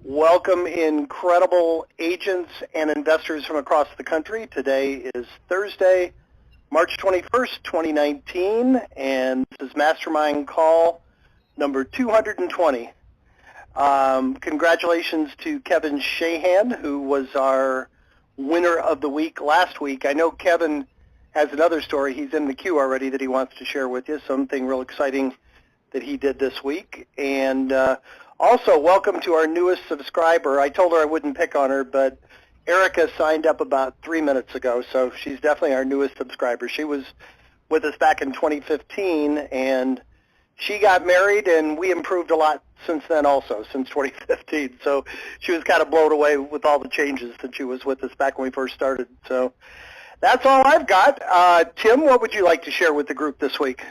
Welcome, incredible agents and investors from across the country. Today is Thursday, March 21st, 2019, and this is Mastermind Call number 220. Congratulations to Kevin Shahan, who was our winner of the week last week. I know Kevin has another story. He's in the queue already that he wants to share with you, something real exciting that he did this week. And also, welcome to our newest subscriber. I told her I wouldn't pick on her, but Erica signed up about 3 minutes ago, so she's definitely our newest subscriber. She was with us back in 2015, and she got married, and we improved a lot since then also, since 2015. So she was kind of blown away with all the changes since she was with us back when we first started. So that's all I've got. Tim, what would you like to share with the group this week?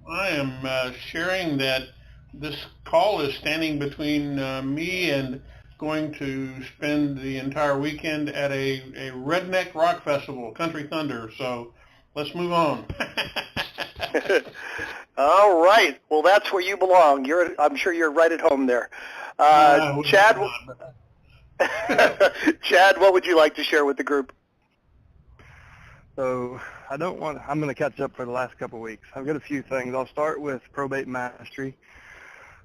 I am sharing that this call is standing between me and going to spend the entire weekend at a redneck rock festival, Country Thunder. So let's move on. All right. Well, that's where you belong. I'm sure you're right at home there. Chad, Chad, what would you like to share with the group? So I'm going to catch up for the last couple of weeks. I've got a few things. I'll start with Probate Mastery.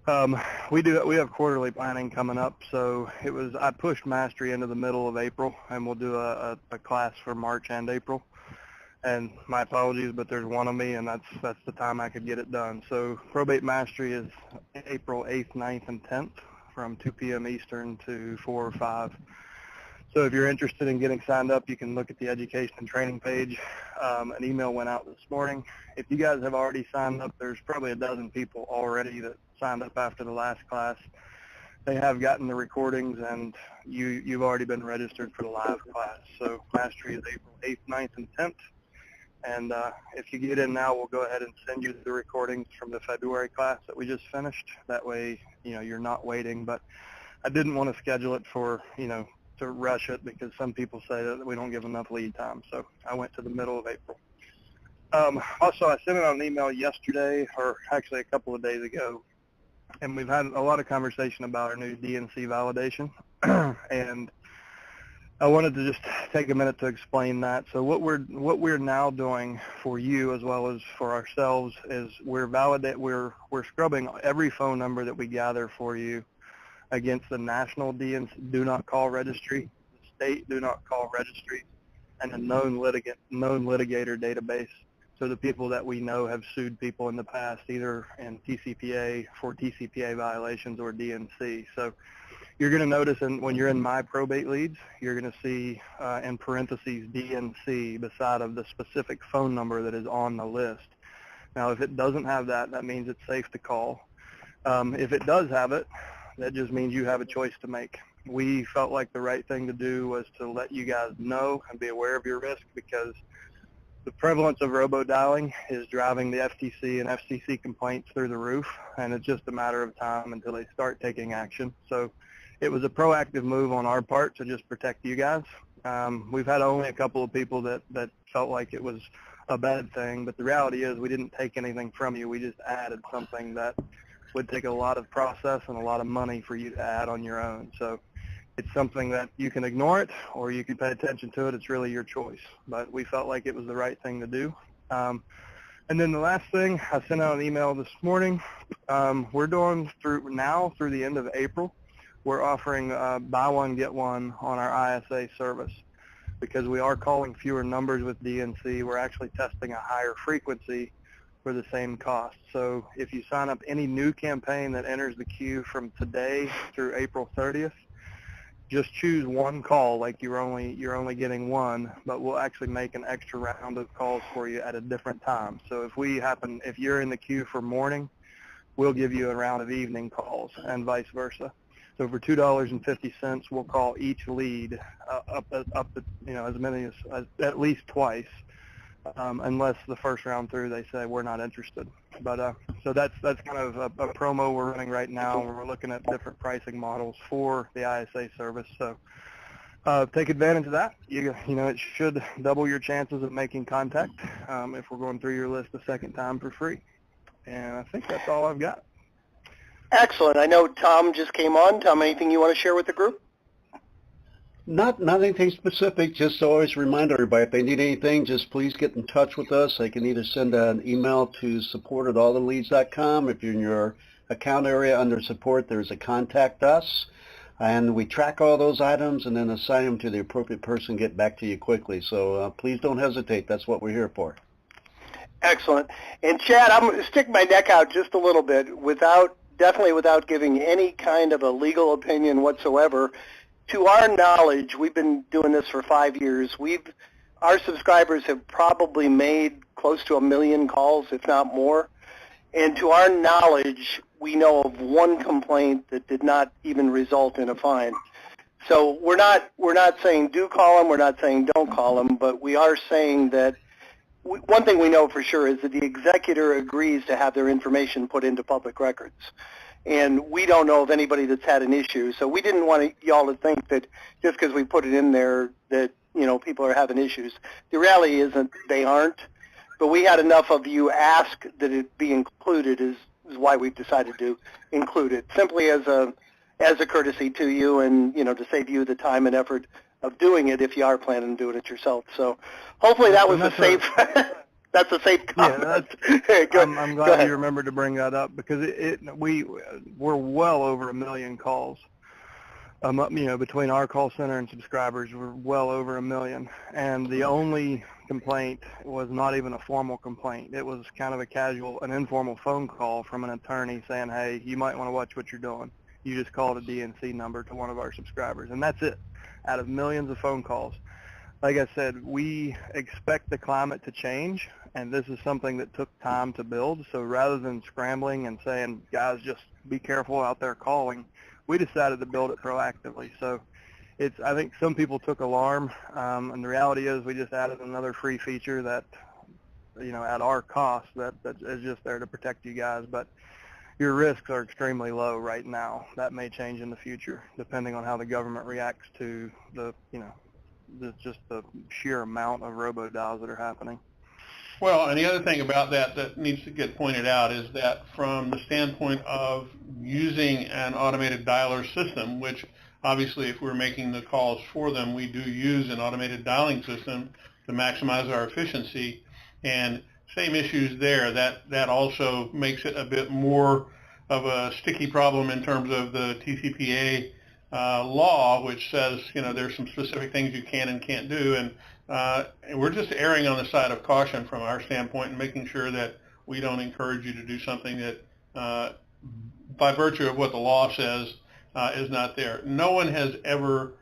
We have quarterly planning coming up, so I pushed Mastery into the middle of April, and we'll do a class for March and April. And my apologies, but there's one of me, and that's the time I could get it done. So Probate Mastery is April 8th, 9th, and 10th from 2 p.m. Eastern to 4 or 5. So if you're interested in getting signed up, you can look at the education and training page. An email went out this morning. If you guys have already signed up, there's probably a dozen people already that signed up after the last class. They have gotten the recordings, and you've already been registered for the live class. So Mastery is April 8th, 9th, and 10th. And if you get in now, we'll go ahead and send you the recordings from the February class that we just finished. That way, you're not waiting. But I didn't want to schedule it for, to rush it, because some people say that we don't give enough lead time. So I went to the middle of April. Also, I sent out an email yesterday, or actually a couple of days ago, and we've had a lot of conversation about our new Dnc validation. And I wanted to just take a minute to explain that. So what we're now doing for you as well as for ourselves is we're scrubbing every phone number that we gather for you against the national DNC do not call registry, the state do not call registry, and a known litigator database. So the people that we know have sued people in the past, either in TCPA for TCPA violations or DNC. So you're going to notice when you're in My Probate Leads, you're going to see in parentheses DNC beside of the specific phone number that is on the list. Now, if it doesn't have that, that means it's safe to call. If it does have it, that just means you have a choice to make. We felt like the right thing to do was to let you guys know and be aware of your risk, because the prevalence of robo-dialing is driving the FTC and FCC complaints through the roof, and it's just a matter of time until they start taking action. So it was a proactive move on our part to just protect you guys. We've had only a couple of people that felt like it was a bad thing, but the reality is we didn't take anything from you. We just added something that would take a lot of process and a lot of money for you to add on your own. So it's something that you can ignore it or you can pay attention to it. It's really your choice. But we felt like it was the right thing to do. And then the last thing, I sent out an email this morning. We're doing through the end of April, we're offering buy one, get one on our ISA service, because we are calling fewer numbers with DNC. We're actually testing a higher frequency for the same cost. So if you sign up any new campaign that enters the queue from today through April 30th, just choose one call, like you're only getting one, but we'll actually make an extra round of calls for you at a different time. So if you're in the queue for morning, we'll give you a round of evening calls, and vice versa. So for $2.50, we'll call each lead up as many as at least twice. Unless the first round through they say we're not interested. But so that's kind of a promo we're running right now. We're looking at different pricing models for the ISA service. So take advantage of that. It should double your chances of making contact if we're going through your list a second time for free. And I think that's all I've got. Excellent. I know Tom just came on. Tom, anything you want to share with the group? Not anything specific, just always remind everybody if they need anything, just please get in touch with us. They can either send an email to support@alltheleads.com. If you're in your account area under support, there's a contact us. And we track all those items and then assign them to the appropriate person, get back to you quickly. So please don't hesitate. That's what we're here for. Excellent. And Chad, I'm going to stick my neck out just a little bit definitely without giving any kind of a legal opinion whatsoever. To our knowledge, we've been doing this for 5 years. Our subscribers have probably made close to 1 million calls, if not more. And to our knowledge, we know of one complaint that did not even result in a fine. So we're not saying do call them, we're not saying don't call them, but we are saying that one thing we know for sure is that the executor agrees to have their information put into public records. And we don't know of anybody that's had an issue. So we didn't want y'all to think that just because we put it in there that, people are having issues. The reality isn't they aren't. But we had enough of you ask that it be included is why we've decided to include it, simply as a courtesy to you and, to save you the time and effort of doing it if you are planning on doing it yourself. So hopefully that was a safe that's a safe comment. Yeah, I'm glad you remembered to bring that up because we're well over 1 million calls. Between our call center and subscribers, we're well over 1 million. And the only complaint was not even a formal complaint. It was kind of an informal phone call from an attorney saying, hey, you might want to watch what you're doing. You just called a DNC number to one of our subscribers. And that's it, out of millions of phone calls. Like I said, we expect the climate to change, and this is something that took time to build. So rather than scrambling and saying, guys, just be careful out there calling, we decided to build it proactively. So I think some people took alarm, and the reality is we just added another free feature that, at our cost, that is just there to protect you guys. But your risks are extremely low right now. That may change in the future, depending on how the government reacts to just the sheer amount of robo-dials that are happening. Well, and the other thing about that needs to get pointed out is that from the standpoint of using an automated dialer system, which obviously if we're making the calls for them, we do use an automated dialing system to maximize our efficiency, and same issues there. That also makes it a bit more of a sticky problem in terms of the TCPA law, which says, there's some specific things you can and can't do, and we're just erring on the side of caution from our standpoint and making sure that we don't encourage you to do something that, by virtue of what the law says, is not there. No one has ever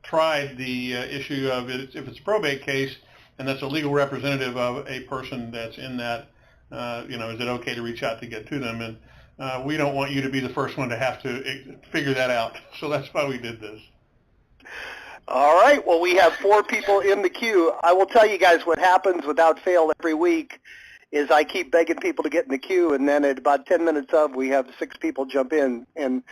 tried the issue of if it's a probate case and that's a legal representative of a person that's in that, is it okay to reach out to get to them? And we don't want you to be the first one to have to figure that out. So that's why we did this. All right. Well, we have 4 people in the queue. I will tell you guys what happens without fail every week is I keep begging people to get in the queue, and then at about 10 minutes we have 6 people jump in. And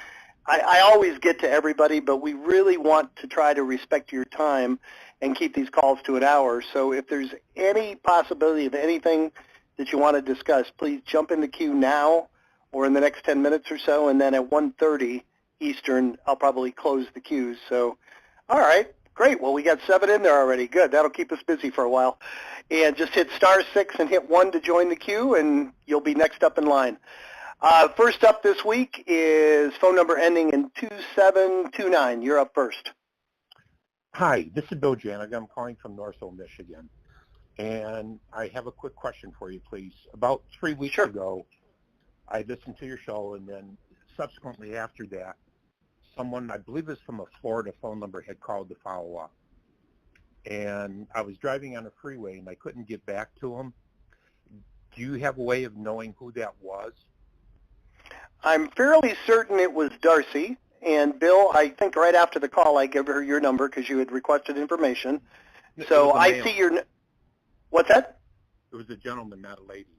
I always get to everybody, but we really want to try to respect your time and keep these calls to an hour. So if there's any possibility of anything that you want to discuss, please jump in the queue now or in the next 10 minutes or so, and then at 1:30 Eastern, I'll probably close the queues. So, all right, great. Well, we got 7 in there already. Good. That'll keep us busy for a while. And just hit *6 and hit 1 to join the queue, and you'll be next up in line. First up this week is phone number ending in 2729. You're up first. Hi, this is Bill Janig. I'm calling from Northville, Michigan. And I have a quick question for you, please. About 3 weeks ago, I listened to your show, and then subsequently after that, someone, I believe it's from a Florida phone number, had called to follow up. And I was driving on a freeway, and I couldn't get back to him. Do you have a way of knowing who that was? I'm fairly certain it was Darcy. And Bill, I think right after the call, I gave her your number because you had requested information. So I see your... What's that? It was a gentleman, not a lady.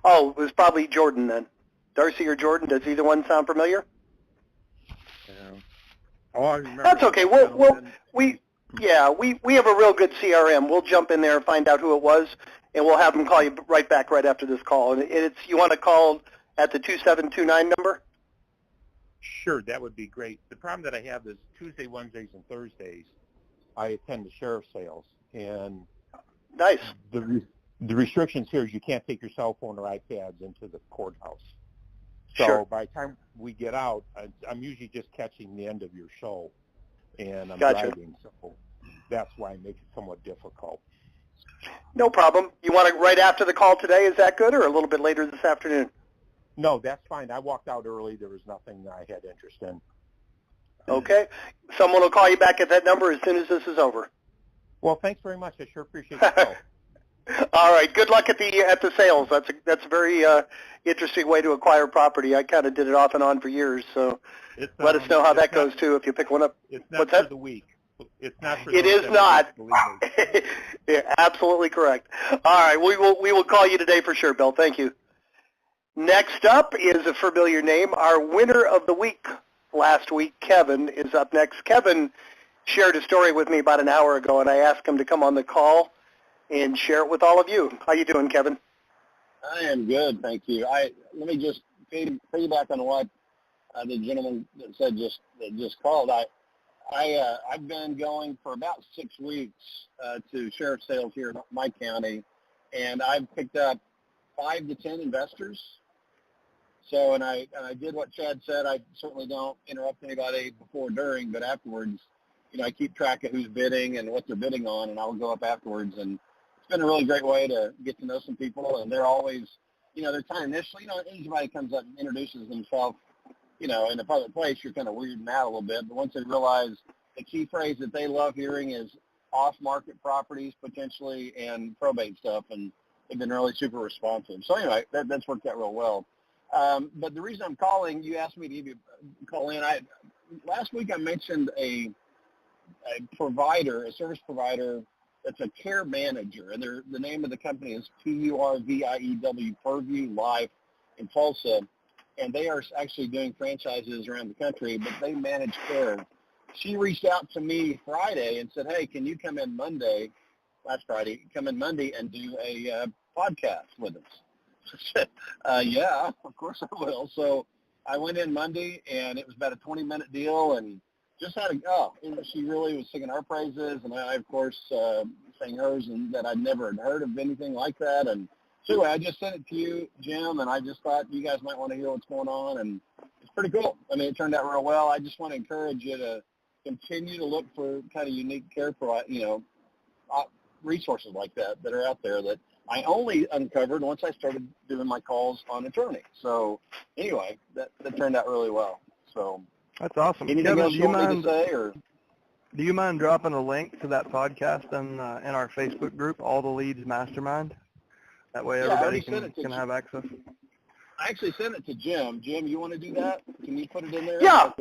Oh, it was probably Jordan then. Darcy or Jordan, does either one sound familiar? Oh, I remember. That's okay. We have a real good CRM. We'll jump in there and find out who it was, and we'll have them call you right back right after this call. And you want to call at the 2729 number? Sure, that would be great. The problem that I have is Tuesday, Wednesdays, and Thursdays, I attend the sheriff's sales, and Nice. the restrictions here is you can't take your cell phone or iPads into the courthouse. So Sure. by the time we get out, I'm usually just catching the end of your show, and I'm Gotcha. driving, so that's why it makes it somewhat difficult. No problem. You want it right after the call today? Is that good, or a little bit later this afternoon? No, that's fine. I walked out early. There was nothing I had interest in. Okay. Someone will call you back at that number as soon as this is over. Well, thanks very much. I sure appreciate the call. All right. Good luck at the sales. That's a very interesting way to acquire property. I kind of did it off and on for years, so let us know how that goes too if you pick one up. It's not What's for that? the week. It's not for It is not. Believe me. Yeah, absolutely correct. All right. We will call you today for sure, Bill. Thank you. Next up is a familiar name. Our winner of the week last week, Kevin, is up next. Kevin shared a story with me about an hour ago, and I asked him to come on the call and share it with all of you. How you doing, Kevin? I am good, thank you. Let me just piggyback on what the gentleman that said just called. I've been going for about 6 weeks to sheriff's sales here in my county, and I've picked up 5 to 10 investors. So, and I did what Chad said. I certainly don't interrupt anybody before or during, but afterwards, I keep track of who's bidding and what they're bidding on, and I'll go up afterwards. And it's been a really great way to get to know some people, and they're always, they're kind of initially, anybody comes up and introduces themselves, in a public place, you're kind of weirding out a little bit. But once they realize the key phrase that they love hearing is off-market properties potentially and probate stuff, and they've been really super responsive. So anyway, that's worked out real well. But the reason I'm calling, you asked me to give you a call in. Last week I mentioned a provider, a service provider that's a care manager, and the name of the company is PURVIEW, Purview Life in Tulsa, and they are actually doing franchises around the country, but they manage care. She reached out to me Friday and said, hey, can you come in last Friday, and do a podcast with us? Yeah, of course I will. So I went in Monday, and it was about a 20-minute deal, and just had she really was singing our praises, and I, of course, sang hers, and that I'd never heard of anything like that. And so anyway, I just sent it to you, Jim, and I just thought you guys might want to hear what's going on, and it's pretty cool. I mean, it turned out real well. I just want to encourage you to continue to look for kind of unique care, resources like that are out there that I only uncovered once I started doing my calls on attorney. So anyway, that turned out really well. So that's awesome. Anything Kevin, else you want me to say, or? Do you mind dropping a link to that podcast in our Facebook group, All the Leads Mastermind? That way everybody can have access. I actually sent it to Jim. Jim, you want to do that? Can you put it in there? Yeah.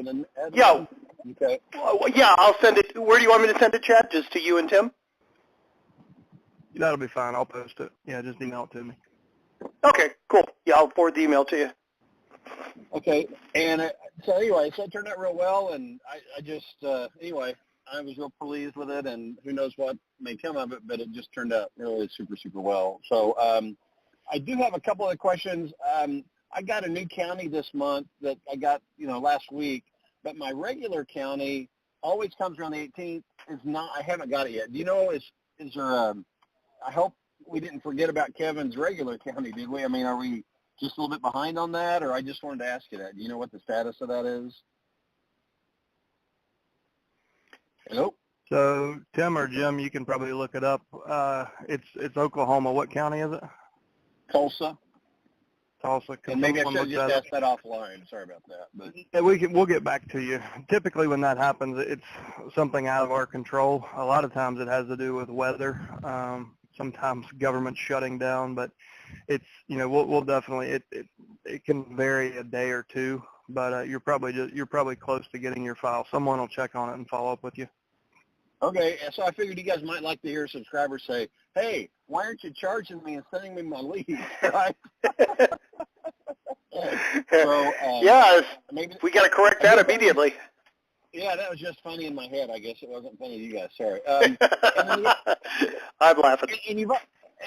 Yeah. Okay. Well, yeah, I'll send it. Where do you want me to send it, Chad? Just to you and Tim? That'll be fine. I'll post it. Yeah, just email it to me. Okay, cool. Yeah, I'll forward the email to you. Okay. And so anyway, so it turned out real well, and I just, anyway, I was real pleased with it, and who knows what may come of it, but it just turned out really super, super well. So I do have a couple of questions. I got a new county this month that I got, last week, but my regular county always comes around the 18th. I haven't got it yet. Do you know, is there I hope we didn't forget about Kevin's regular county, did we? I mean, are we just a little bit behind on that, or I just wanted to ask you that. Do you know what the status of that is? Hello? So Tim or Jim, you can probably look it up. It's Oklahoma. What county is it? Tulsa. Tulsa. And maybe I should have just asked that offline. Sorry about that. But yeah, we'll get back to you. Typically when that happens, it's something out of our control. A lot of times it has to do with weather. Sometimes government shutting down, but it's, we'll definitely, it can vary a day or two, but you're probably close to getting your file. Someone will check on it and follow up with you. Okay, so I figured you guys might like to hear subscribers say, hey, why aren't you charging me and sending me my leads, right? So, yeah, maybe we got to correct that immediately. Yeah, that was just funny in my head. I guess it wasn't funny to you guys. Sorry. I'm laughing.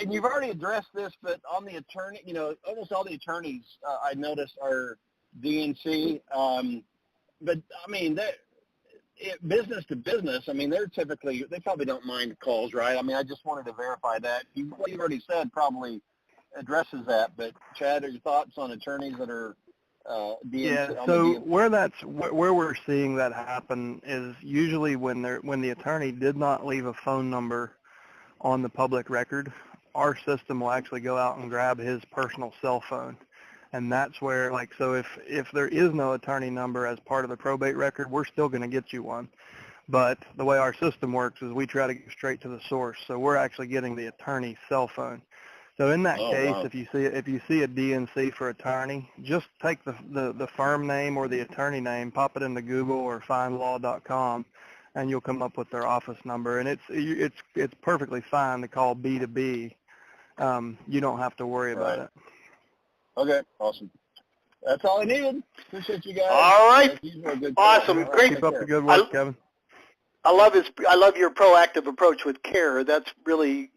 and you've already addressed this, but on the attorney, almost all the attorneys I noticed are DNC. But I mean, business to business, I mean, they probably don't mind calls, right? I mean, I just wanted to verify that. What you've already said probably addresses that, but Chad, are your thoughts on attorneys that are DNC? Yeah, so where we're seeing that happen is usually when the attorney did not leave a phone number on the public record, our system will actually go out and grab his personal cell phone. And that's where, so if there is no attorney number as part of the probate record, we're still going to get you one. But the way our system works is we try to get straight to the source. So we're actually getting the attorney's cell phone. So in that case, wow, if you see a DNC for attorney, just take the firm name or the attorney name, pop it into Google or findlaw.com, and you'll come up with their office number. And it's perfectly fine to call B2B. You don't have to worry about it. Okay, awesome. That's all I needed. Appreciate you guys. All right, awesome, great. Keep up the good work, Kevin. I love your proactive approach with care. That's really,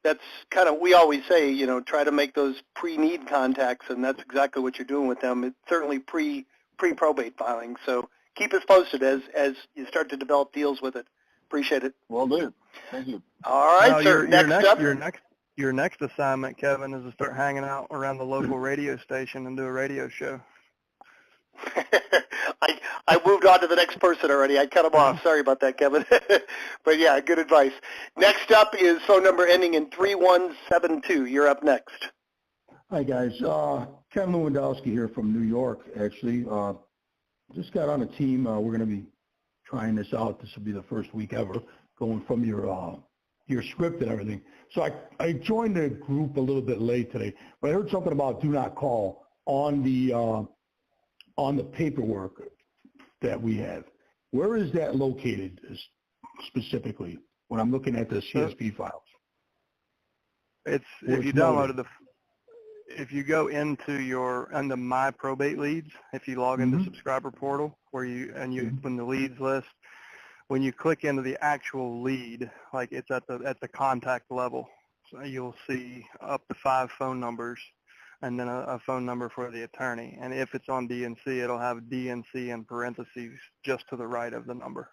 that's kind of, we always say, try to make those pre-need contacts, and that's exactly what you're doing with them. It's certainly pre-probate filing. So keep us posted as you start to develop deals with it. Appreciate it. Will do. Thank you. All right, sir. Your next assignment, Kevin, is to start hanging out around the local radio station and do a radio show. I moved on to the next person already. I cut him off. Sorry about that, Kevin. But yeah, good advice. Next up is phone number ending in 3172. You're up next. Hi, guys. Ken Lewandowski here from New York, actually. Just got on a team. We're going to be trying this out. This will be the first week ever, going from your script and everything. So I joined the group a little bit late today, but I heard something about do not call on the paperwork that we have. Where is that located specifically when I'm looking at the CSV files? If you go into my probate leads, if you log into subscriber portal where you open the leads list, when you click into the actual lead, like it's at the contact level, so you'll see up to 5 phone numbers and then a phone number for the attorney. And if it's on DNC, it'll have DNC in parentheses just to the right of the number.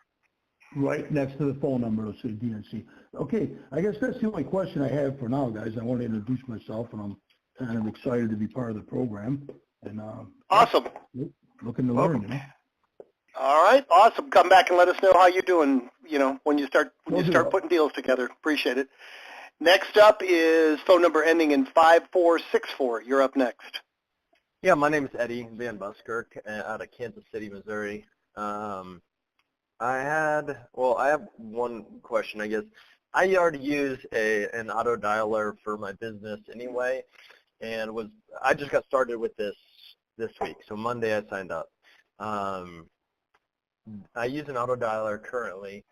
Right next to the phone number, it'll say DNC. Okay, I guess that's the only question I have for now, guys. I want to introduce myself, and I'm kind of excited to be part of the program. And awesome. Looking to learn, All right, awesome. Come back and let us know how you're doing, when you start putting deals together. Appreciate it. Next up is phone number ending in 5464. You're up next. Yeah, my name is Eddie Van Buskirk out of Kansas City, Missouri. I have one question, I guess. I already use an auto dialer for my business anyway, and I just got started with this week. So Monday I signed up. I use an auto dialer currently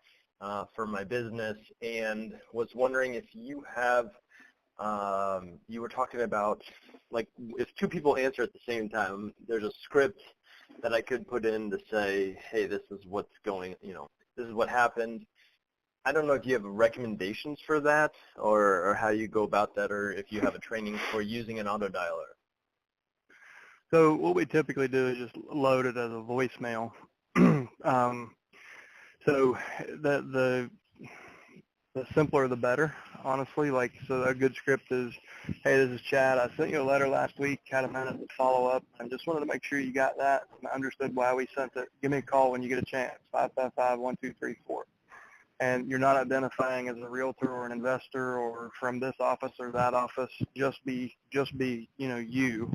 for my business, and was wondering if you have, you were talking about, if 2 people answer at the same time, there's a script that I could put in to say, hey, this is what's going, this is what happened. I don't know if you have recommendations for that, or how you go about that, or if you have a training for using an auto dialer. So what we typically do is just load it as a voicemail. So the simpler the better, honestly. So a good script is, hey, this is Chad. I sent you a letter last week, had a minute to follow up, and just wanted to make sure you got that and understood why we sent it. Give me a call when you get a chance, 555-1234. And you're not identifying as a realtor or an investor or from this office or that office. Just be you,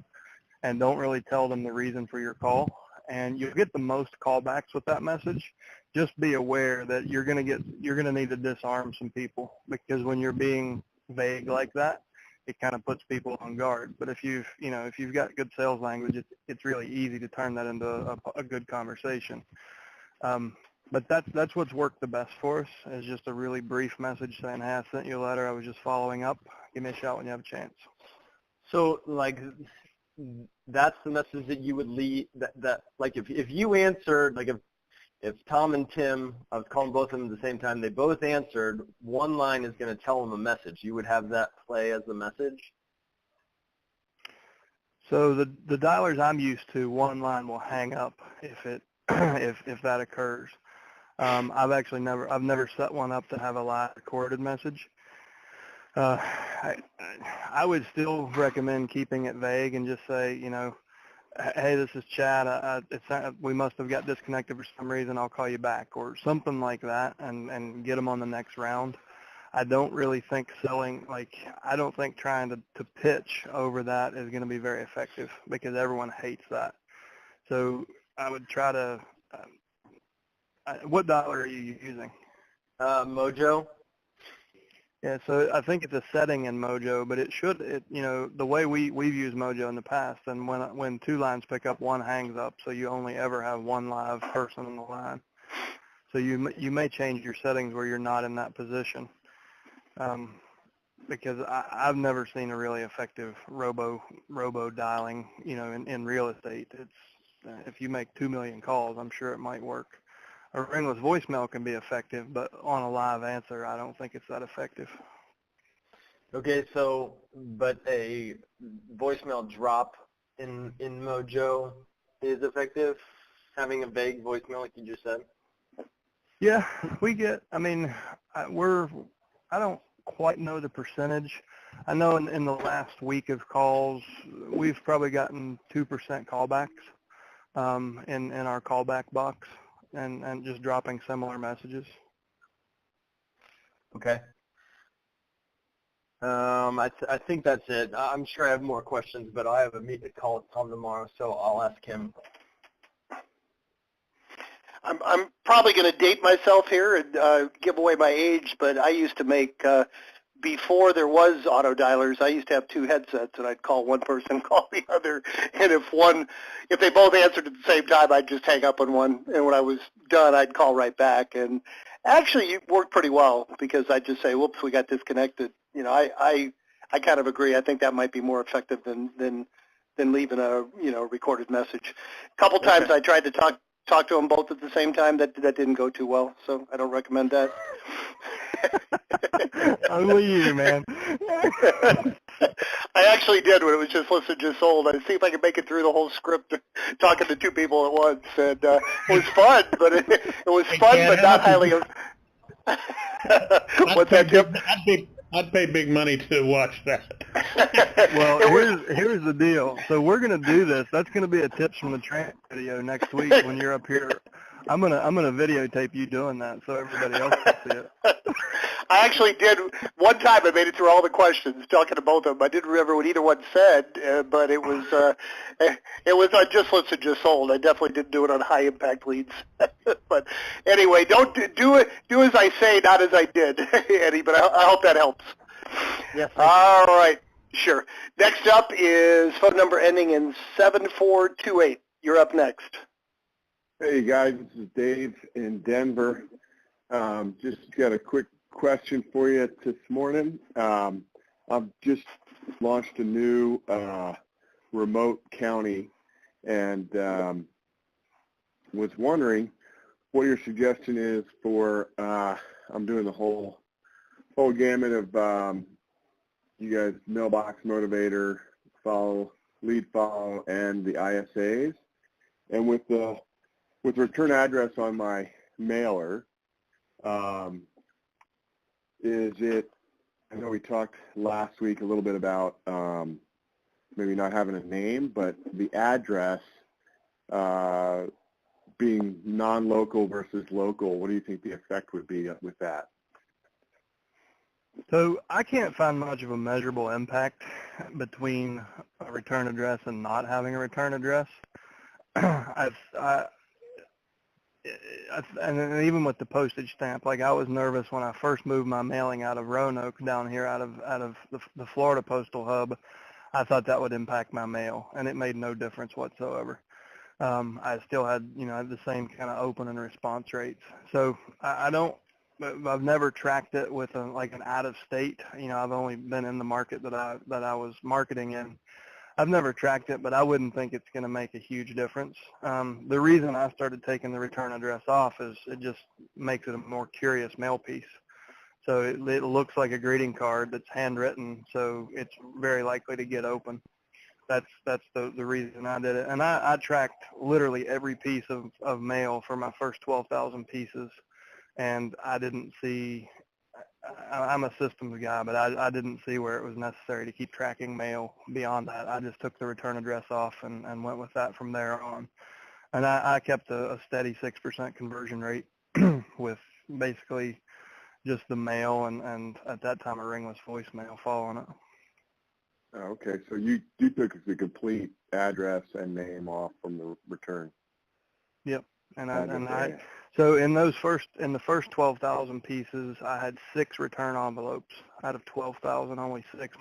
and don't really tell them the reason for your call. And you'll get the most callbacks with that message. Just be aware that you're going to need to disarm some people, because when you're being vague like that, it kind of puts people on guard. But if you've got good sales language, it's really easy to turn that into a good conversation. But that's what's worked the best for us, is just a really brief message saying, hey, I sent you a letter. I was just following up. Give me a shot when you have a chance. So that's the message that you would lead, that if you answered, if Tom and Tim, I was calling both of them at the same time, they both answered, one line is going to tell them a message. You would have that play as the message? So the dialers I'm used to, one line will hang up if it if that occurs. I've never set one up to have a live recorded message. I would still recommend keeping it vague and just say, hey, this is Chad. We must have got disconnected for some reason. I'll call you back, or something like that, and get them on the next round. I don't really think I don't think trying to pitch over that is going to be very effective because everyone hates that. So I would try to, what dialer are you using? Mojo. Yeah, so I think it's a setting in Mojo, but the way we've used Mojo in the past, and when two lines pick up, one hangs up, so you only ever have one live person on the line. So you may change your settings where you're not in that position. Because I've never seen a really effective robo dialing, in real estate. It's if you make 2 million calls, I'm sure it might work. A ringless voicemail can be effective, but on a live answer, I don't think it's that effective. Okay, but a voicemail drop in Mojo is effective, having a vague voicemail like you just said? Yeah, I don't quite know the percentage. I know in the last week of calls, we've probably gotten 2% callbacks in our callback box and just dropping similar messages. Okay. I think that's it. I'm sure I have more questions, but I have a meeting call with Tom tomorrow, so I'll ask him. I'm probably going to date myself here and give away my age, but I used to make, before there was auto dialers, I used to have two headsets, and I'd call one person, call the other, and if they both answered at the same time, I'd just hang up on one, and when I was done, I'd call right back, and actually it worked pretty well because I'd just say, whoops, we got disconnected. I kind of agree. I think that might be more effective than leaving a recorded message. A couple times I tried to talk to them both at the same time. That didn't go too well, so I don't recommend that. Only you, man. I actually did when it was just listen, just sold. I'd see if I could make it through the whole script talking to two people at once, and it was fun, but it was fun, but not highly. What's that, Tim? I'd pay big money to watch that. Well, here's the deal. So we're going to do this. That's going to be a tips from the train video next week when you're up here. I'm gonna videotape you doing that so everybody else can see it. I actually did one time. I made it through all the questions, talking to both of them. I didn't remember what either one said, but it was on just listen, just sold. I definitely didn't do it on high impact leads. But anyway, don't do it. Do as I say, not as I did, Eddie. But I hope that helps. Yes. All right. Sure. Next up is phone number ending in 7428. You're up next. Hey guys, this is Dave in Denver. Just got a quick question for you this morning. I've just launched a new remote county and was wondering what your suggestion is for, I'm doing the whole gamut of you guys mailbox motivator, lead follow, and the ISAs. And with return address on my mailer, is it, I know we talked last week a little bit about maybe not having a name, but the address being non-local versus local. What do you think the effect would be with that? So I can't find much of a measurable impact between a return address and not having a return address. And even with the postage stamp, like I was nervous when I first moved my mailing out of Roanoke down here out of the Florida postal hub. I thought that would impact my mail, and it made no difference whatsoever. I still had the same kind of open and response rates. So I've never tracked it with an out of state. I've only been in the market that I was marketing in. I've never tracked it, but I wouldn't think it's going to make a huge difference. The reason I started taking the return address off is it just makes it a more curious mail piece. So it looks like a greeting card that's handwritten, so it's very likely to get open. That's the reason I did it. And I tracked literally every piece of mail for my first 12,000 pieces, and I didn't see, I'm a systems guy, but I didn't see where it was necessary to keep tracking mail beyond that. I just took the return address off and went with that from there on. And I kept a steady 6% conversion rate with basically just the mail and at that time a ringless voicemail following it. Okay, so you took the complete address and name off from the return. Yep, so in the first 12,000 pieces, I had 6 return envelopes. Out of 12,000, only 6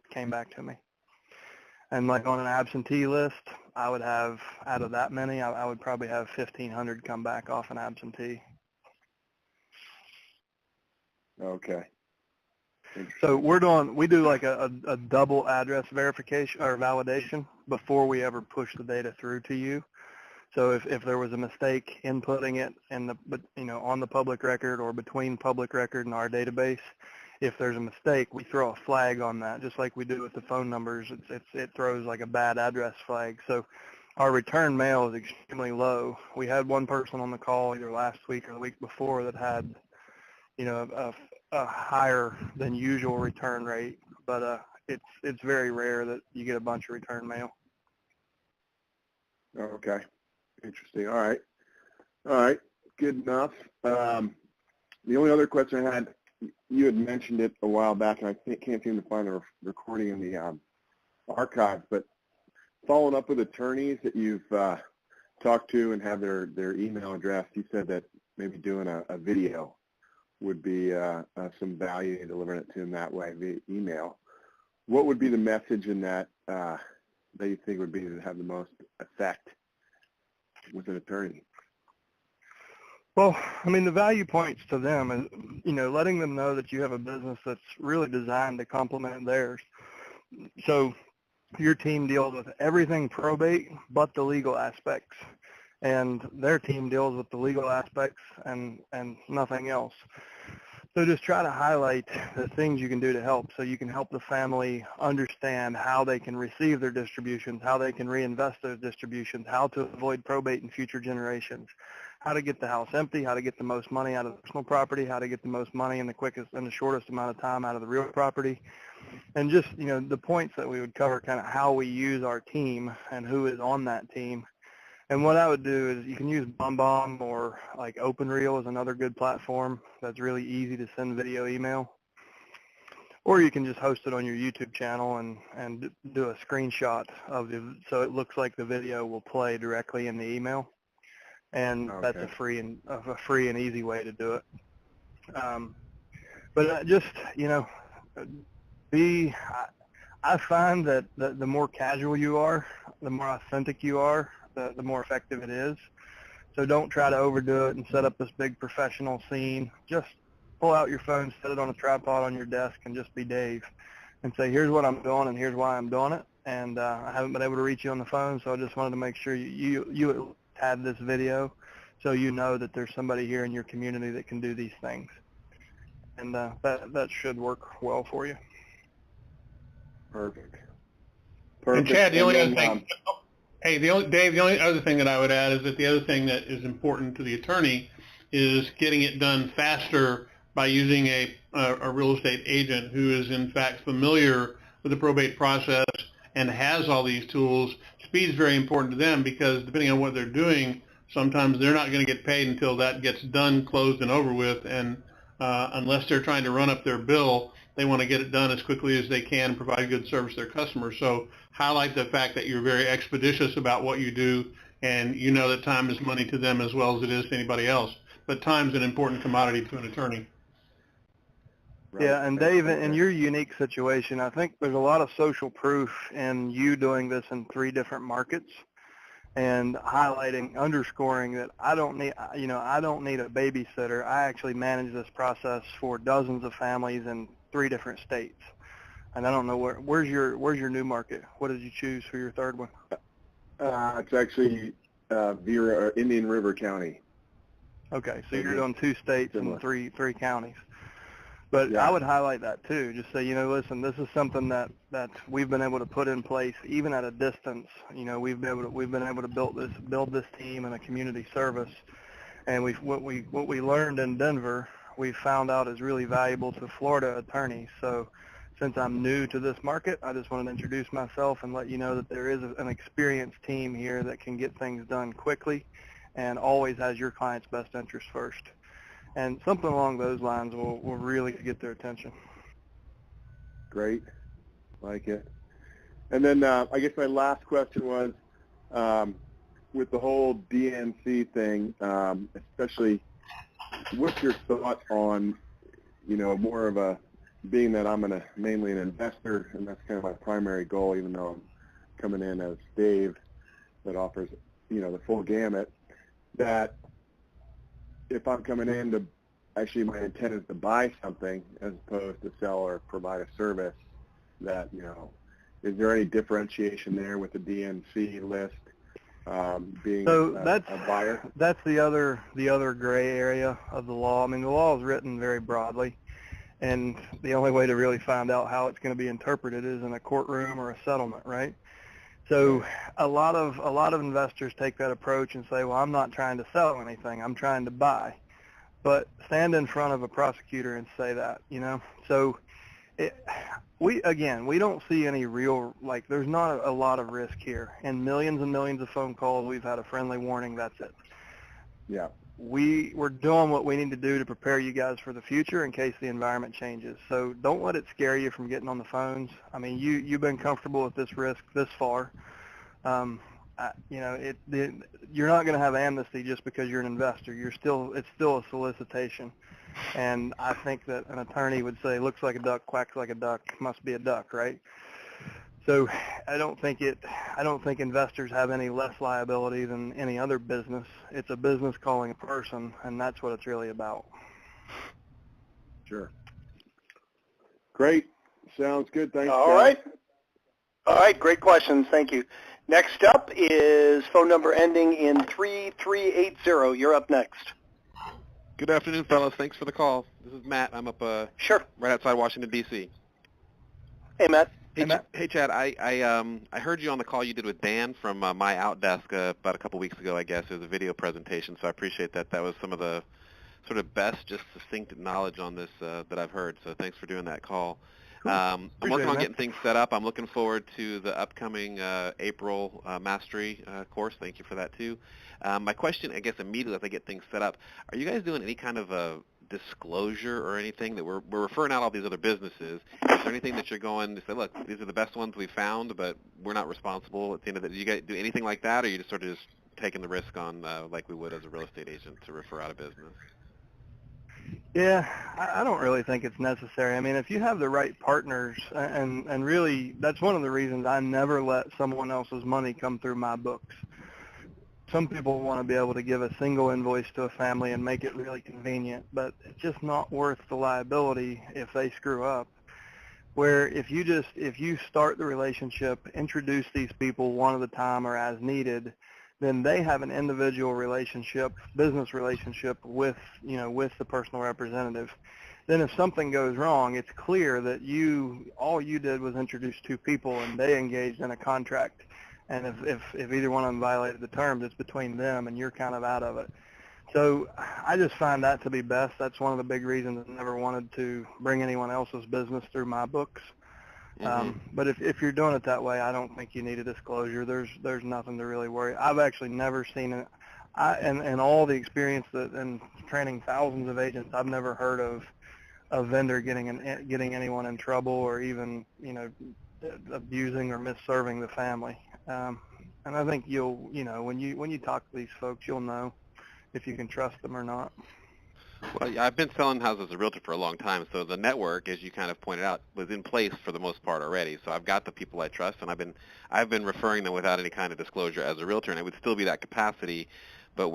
came back to me. And like on an absentee list, I would have, out of that many, I would probably have 1,500 come back off an absentee. Okay. So we do like a double address verification or validation before we ever push the data through to you. So if there was a mistake inputting it on the public record or between public record and our database, if there's a mistake, we throw a flag on that, just like we do with the phone numbers. It throws like a bad address flag. So our return mail is extremely low. We had one person on the call either last week or the week before that had, a higher than usual return rate, but it's very rare that you get a bunch of return mail. Okay, interesting. All right, good enough. The only other question I had, you had mentioned it a while back, and I can't seem to find a recording in the archive, but following up with attorneys that you've talked to and have their email address, you said that maybe doing a video would be some value in delivering it to them that way via email. What would be the message in that that you think would be to have the most effect with an attorney? Well, I mean, the value points to them is, letting them know that you have a business that's really designed to complement theirs. So your team deals with everything probate but the legal aspects, and their team deals with the legal aspects and nothing else. So just try to highlight the things you can do to help, so you can help the family understand how they can receive their distributions, how they can reinvest those distributions, how to avoid probate in future generations, how to get the house empty, how to get the most money out of the personal property, how to get the most money in the quickest and the shortest amount of time out of the real property, and just, the points that we would cover, kind of how we use our team and who is on that team. And what I would do is you can use BombBomb or like OpenReel is another good platform that's really easy to send video email. Or you can just host it on your YouTube channel and do a screenshot of it so it looks like the video will play directly in the email. And that's a free and easy way to do it. But just, I find that the more casual you are, the more authentic you are, the more effective it is. So don't try to overdo it and set up this big professional scene. Just pull out your phone, set it on a tripod on your desk, and just be Dave and say, here's what I'm doing and here's why I'm doing it. And I haven't been able to reach you on the phone, so I just wanted to make sure you had this video so you know that there's somebody here in your community that can do these things. And that should work well for you. Perfect. And Chad, the only other thing, Dave, the only other thing that I would add is that the other thing that is important to the attorney is getting it done faster by using a real estate agent who is in fact familiar with the probate process and has all these tools. Speed is very important to them because depending on what they're doing, sometimes they're not going to get paid until that gets done, closed, and over with. And unless they're trying to run up their bill, they want to get it done as quickly as they can and provide good service to their customers. So highlight the fact that you're very expeditious about what you do, and you know that time is money to them as well as it is to anybody else. But time's an important commodity to an attorney. Right. Yeah, and Dave, in your unique situation, I think there's a lot of social proof in you doing this in 3 different markets and highlighting, underscoring that I don't need a babysitter. I actually manage this process for dozens of families in 3 different states. And I don't know where's your new market? What did you choose for your third one? It's actually Vera, or Indian River County. Okay, so you're doing 2 states and three counties. But Yeah. I would highlight that too. Just say, listen, this is something that we've been able to put in place even at a distance. We've been able to build this team and a community service, and what we learned in Denver, we found out is really valuable to Florida attorneys. So since I'm new to this market, I just wanted to introduce myself and let you know that there is an experienced team here that can get things done quickly and always has your client's best interest first. And something along those lines will really get their attention. Great. Like it. And then I guess my last question was, with the whole DNC thing, especially, what's your thought on, more of a, being that I'm mainly an investor, and that's kind of my primary goal, even though I'm coming in as Dave that offers, the full gamut, that if I'm coming in to, actually my intent is to buy something as opposed to sell or provide a service, that, is there any differentiation there with the DNC list being a buyer? That's the other gray area of the law. I mean, the law is written very broadly, and the only way to really find out how it's going to be interpreted is in a courtroom or a settlement, right? So a lot of investors take that approach and say, well, I'm not trying to sell anything, I'm trying to buy. But stand in front of a prosecutor and say that, So we don't see any real, there's not a lot of risk here. In millions and millions of phone calls, we've had a friendly warning, that's it. Yeah. We're doing what we need to do to prepare you guys for the future in case the environment changes. So don't let it scare you from getting on the phones. I mean, you've been comfortable with this risk this far. You're not going to have amnesty just because you're an investor. It's still a solicitation. And I think that an attorney would say, looks like a duck, quacks like a duck, must be a duck, right? So I don't think investors have any less liability than any other business. It's a business calling a person, and that's what it's really about. Sure. Great. Sounds good. Thanks, All guys. right. Great questions. Thank you. Next up is phone number ending in 3380. You're up next. Good afternoon, fellas. Thanks for the call. This is Matt. I'm up Sure. right outside Washington, D.C. Hey, Matt. Hey, Chad. I heard you on the call you did with Dan from My Outdesk about a couple weeks ago, I guess. It was a video presentation, so I appreciate that. That was some of the sort of best, just succinct knowledge on this that I've heard, so thanks for doing that call. Cool. I'm working on getting things set up. I'm looking forward to the upcoming April Mastery course. Thank you for that, too. My question, I guess, immediately as I get things set up, are you guys doing any kind of a disclosure or anything that we're referring out all these other businesses? Is there anything that you're going to say, look, these are the best ones we found, but we're not responsible at the end of it? Do you guys do anything like that, or are you just sort of just taking the risk on like we would as a real estate agent to refer out a business? Yeah, I don't really think it's necessary. I mean, if you have the right partners, and really that's one of the reasons I never let someone else's money come through my books. Some people want to be able to give a single invoice to a family and make it really convenient, but it's just not worth the liability if they screw up. Where if you start the relationship, introduce these people one at a time or as needed, then they have an individual relationship, business relationship with the personal representative. Then if something goes wrong, it's clear that all you did was introduce two people and they engaged in a contract. And if either one of them violated the terms, it's between them and you're kind of out of it. So I just find that to be best. That's one of the big reasons I never wanted to bring anyone else's business through my books. Mm-hmm. But if you're doing it that way, I don't think you need a disclosure. There's nothing to really worry. I've actually never seen it. And all the experience and training thousands of agents, I've never heard of a vendor getting anyone in trouble or even abusing or misserving the family. And I think when you talk to these folks, you'll know if you can trust them or not. Well, yeah, I've been selling houses as a realtor for a long time, so the network, as you kind of pointed out, was in place for the most part already. So I've got the people I trust, and I've been referring them without any kind of disclosure as a realtor, and it would still be that capacity, but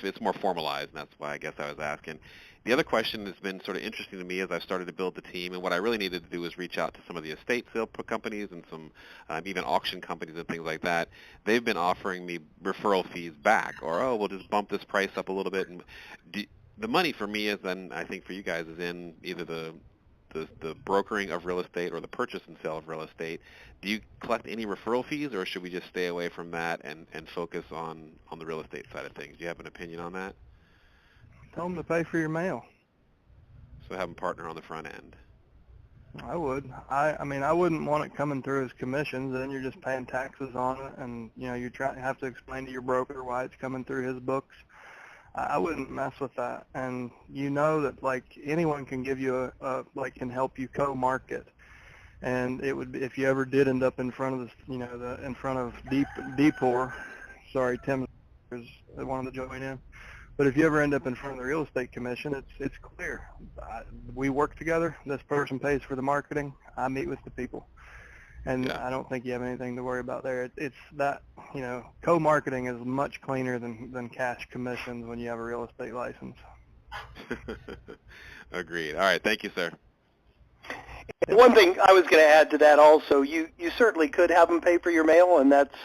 it's more formalized, and that's why I guess I was asking. The other question that's been sort of interesting to me as I've started to build the team, and what I really needed to do was reach out to some of the estate sale companies and some even auction companies and things like that. They've been offering me referral fees back, or, oh, we'll just bump this price up a little bit. And the money for me is then, I think for you guys, is in either the brokering of real estate or the purchase and sale of real estate. Do you collect any referral fees, or should we just stay away from that and focus on the real estate side of things? Do you have an opinion on that? Tell them to pay for your mail. So have them partner on the front end. I would. I mean, I wouldn't want it coming through as commissions. Then you're just paying taxes on it, and you know, you have to explain to your broker why it's coming through his books. I wouldn't mess with that. And you know that like anyone can give you can help you co-market. And it would be, if you ever did end up in front of in front of DPOR. Sorry, Tim is wanted to join in. But if you ever end up in front of the real estate commission, it's clear. We work together. This person pays for the marketing. I meet with the people. And I don't think you have anything to worry about there. It's that, you know, co-marketing is much cleaner than cash commissions when you have a real estate license. Agreed. All right. Thank you, sir. One thing I was going to add to that also, you certainly could have them pay for your mail, and that's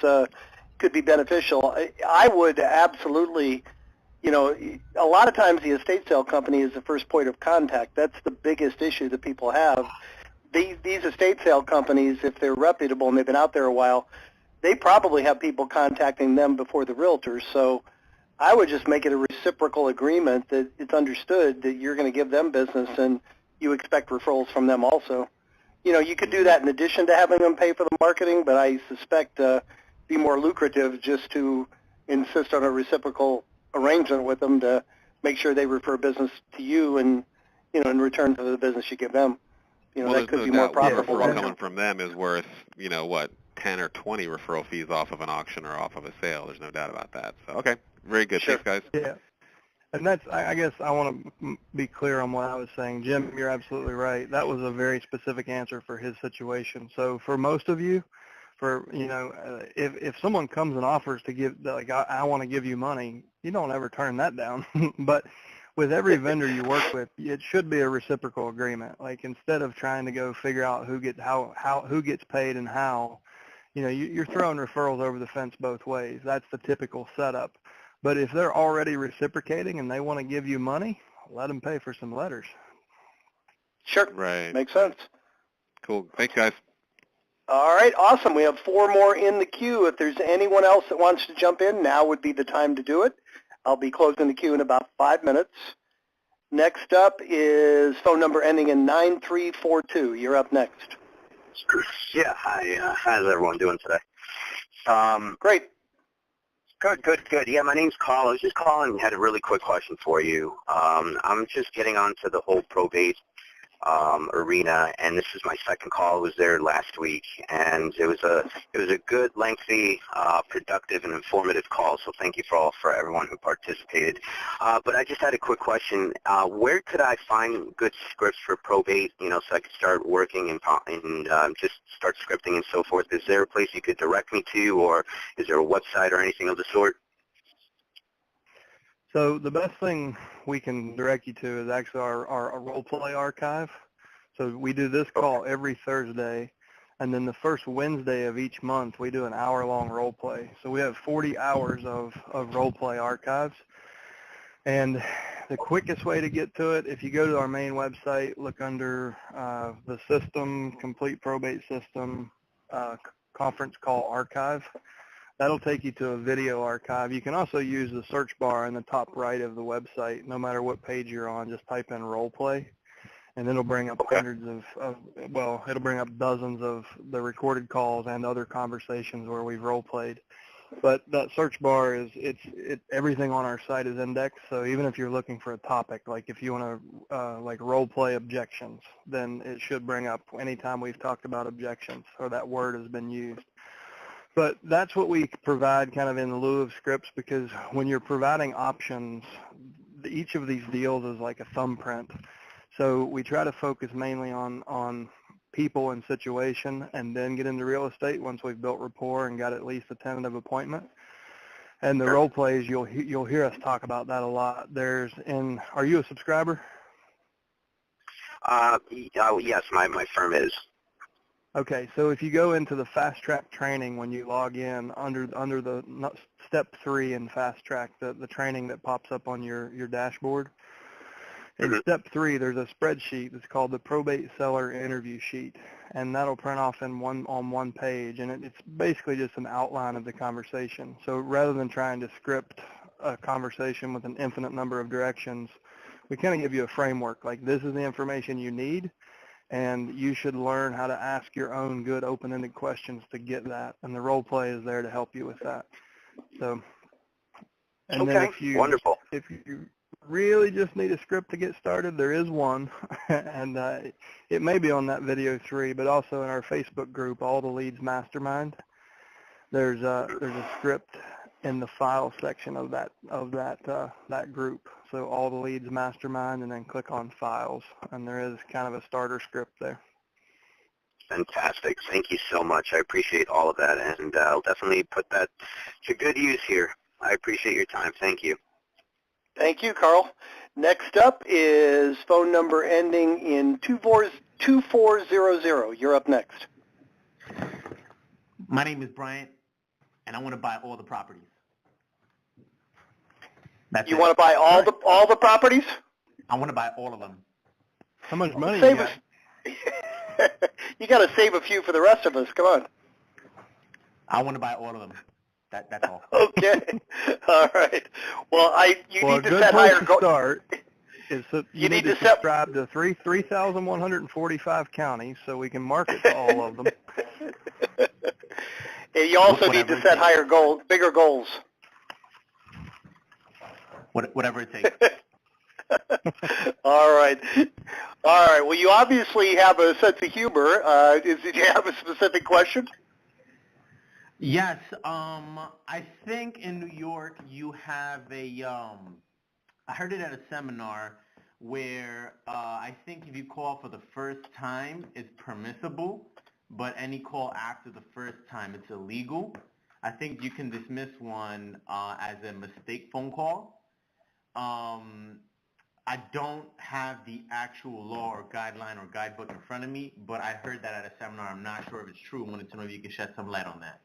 could be beneficial. I would absolutely, you know, a lot of times the estate sale company is the first point of contact. That's the biggest issue that people have. These estate sale companies, if they're reputable and they've been out there a while, they probably have people contacting them before the realtors. So I would just make it a reciprocal agreement that it's understood that you're going to give them business and you expect referrals from them also. You know, you could do that in addition to having them pay for the marketing, but I suspect be more lucrative just to insist on a reciprocal arrangement with them to make sure they refer business to you and, you know, in return for the business you give them. You know, well, that could be more profitable. Referral coming from them is worth, you know, what, 10 or 20 referral fees off of an auction or off of a sale. There's no doubt about that. So, okay, very good. Sure. Thanks, guys. Yeah. And that's, I guess I want to be clear on what I was saying. Jim, you're absolutely right. That was a very specific answer for his situation. So for most of you, you know, if someone comes and offers to give, like, I want to give you money, you don't ever turn that down. But with every vendor you work with, it should be a reciprocal agreement. Like, instead of trying to go figure out who gets paid and how, you know, you're throwing referrals over the fence both ways. That's the typical setup. But if they're already reciprocating and they want to give you money, let them pay for some letters. Sure. Right. Makes sense. Cool. Thanks, guys. All right. Awesome. We have 4 more in the queue. If there's anyone else that wants to jump in, now would be the time to do it. I'll be closing the queue in about 5 minutes. Next up is phone number ending in 9342. You're up next. Yeah. Hi. How's everyone doing today? Great. Good. Yeah, my name's Carl. I was just calling and had a really quick question for you. I'm just getting onto the whole probate arena, and this is my second call. I was there last week, and it was a good, lengthy, productive, and informative call. So thank you for everyone who participated. But I just had a quick question. Where could I find good scripts for probate? You know, so I could start working and just start scripting and so forth. Is there a place you could direct me to, or is there a website or anything of the sort? So the best thing we can direct you to is actually our role play archive. So we do this call every Thursday, and then the first Wednesday of each month we do an hour-long role play. So we have 40 hours of role play archives. And the quickest way to get to it, if you go to our main website, look under the system, complete probate system, conference call archive. That'll take you to a video archive. You can also use the search bar in the top right of the website. No matter what page you're on, just type in role play, and it'll bring up hundreds it'll bring up dozens of the recorded calls and other conversations where we've role played. But that search bar everything on our site is indexed. So even if you're looking for a topic, like if you want to like role play objections, then it should bring up anytime we've talked about objections or that word has been used. But that's what we provide kind of in lieu of scripts, because when you're providing options, each of these deals is like a thumbprint. So we try to focus mainly on people and situation, and then get into real estate once we've built rapport and got at least a tentative appointment. And the role plays, you'll hear us talk about that a lot. Are you a subscriber? Yes, my firm is. Okay, so if you go into the Fast Track training when you log in under the step 3 in Fast Track, the training that pops up on your dashboard, in step 3 there's a spreadsheet that's called the Probate Seller Interview Sheet, and that'll print off on one page, and it's basically just an outline of the conversation. So rather than trying to script a conversation with an infinite number of directions, we kind of give you a framework, like this is the information you need, and you should learn how to ask your own good open-ended questions to get that, and the role play is there to help you with that. So, and okay, then wonderful. If you really just need a script to get started, there is one, and it may be on that video 3, but also in our Facebook group, All the Leads Mastermind. There's a script in the file section of that group. So All the Leads Mastermind, and then click on Files, and there is kind of a starter script there. Fantastic. Thank you so much. I appreciate all of that, and I'll definitely put that to good use here. I appreciate your time. Thank you. Thank you, Carl. Next up is phone number ending in 2400. You're up next. My name is Bryant, and I want to buy all the properties. You want to buy all the properties? I want to buy all of them. How much money you got? You got to save a few for the rest of us. Come on. I want to buy all of them. That's all. Okay. All right. Well, you need to set higher goals. Start is you need to subscribe to 3,145 counties so we can market to all of them. And you also need to set higher goals, bigger goals. Whatever it takes. All right. Well, you obviously have a sense of humor. Did you have a specific question? Yes. I think in New York you have a. I heard it at a seminar where I think if you call for the first time, it's permissible, but any call after the first time, it's illegal. I think you can dismiss one as a mistake phone call. I don't have the actual law or guideline or guidebook in front of me, but I heard that at a seminar. I'm not sure if it's true. I wanted to know if you could shed some light on that.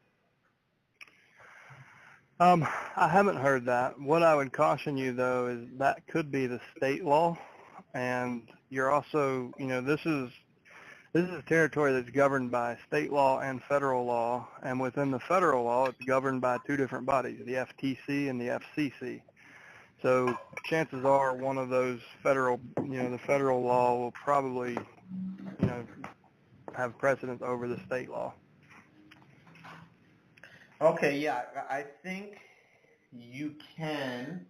I haven't heard that. What I would caution you, though, is that could be the state law, and you're also, this is a territory that's governed by state law and federal law, and within the federal law, it's governed by 2 different bodies, the FTC and the FCC. So chances are one of those federal, the federal law will probably, have precedence over the state law. Okay, yeah, I think you can,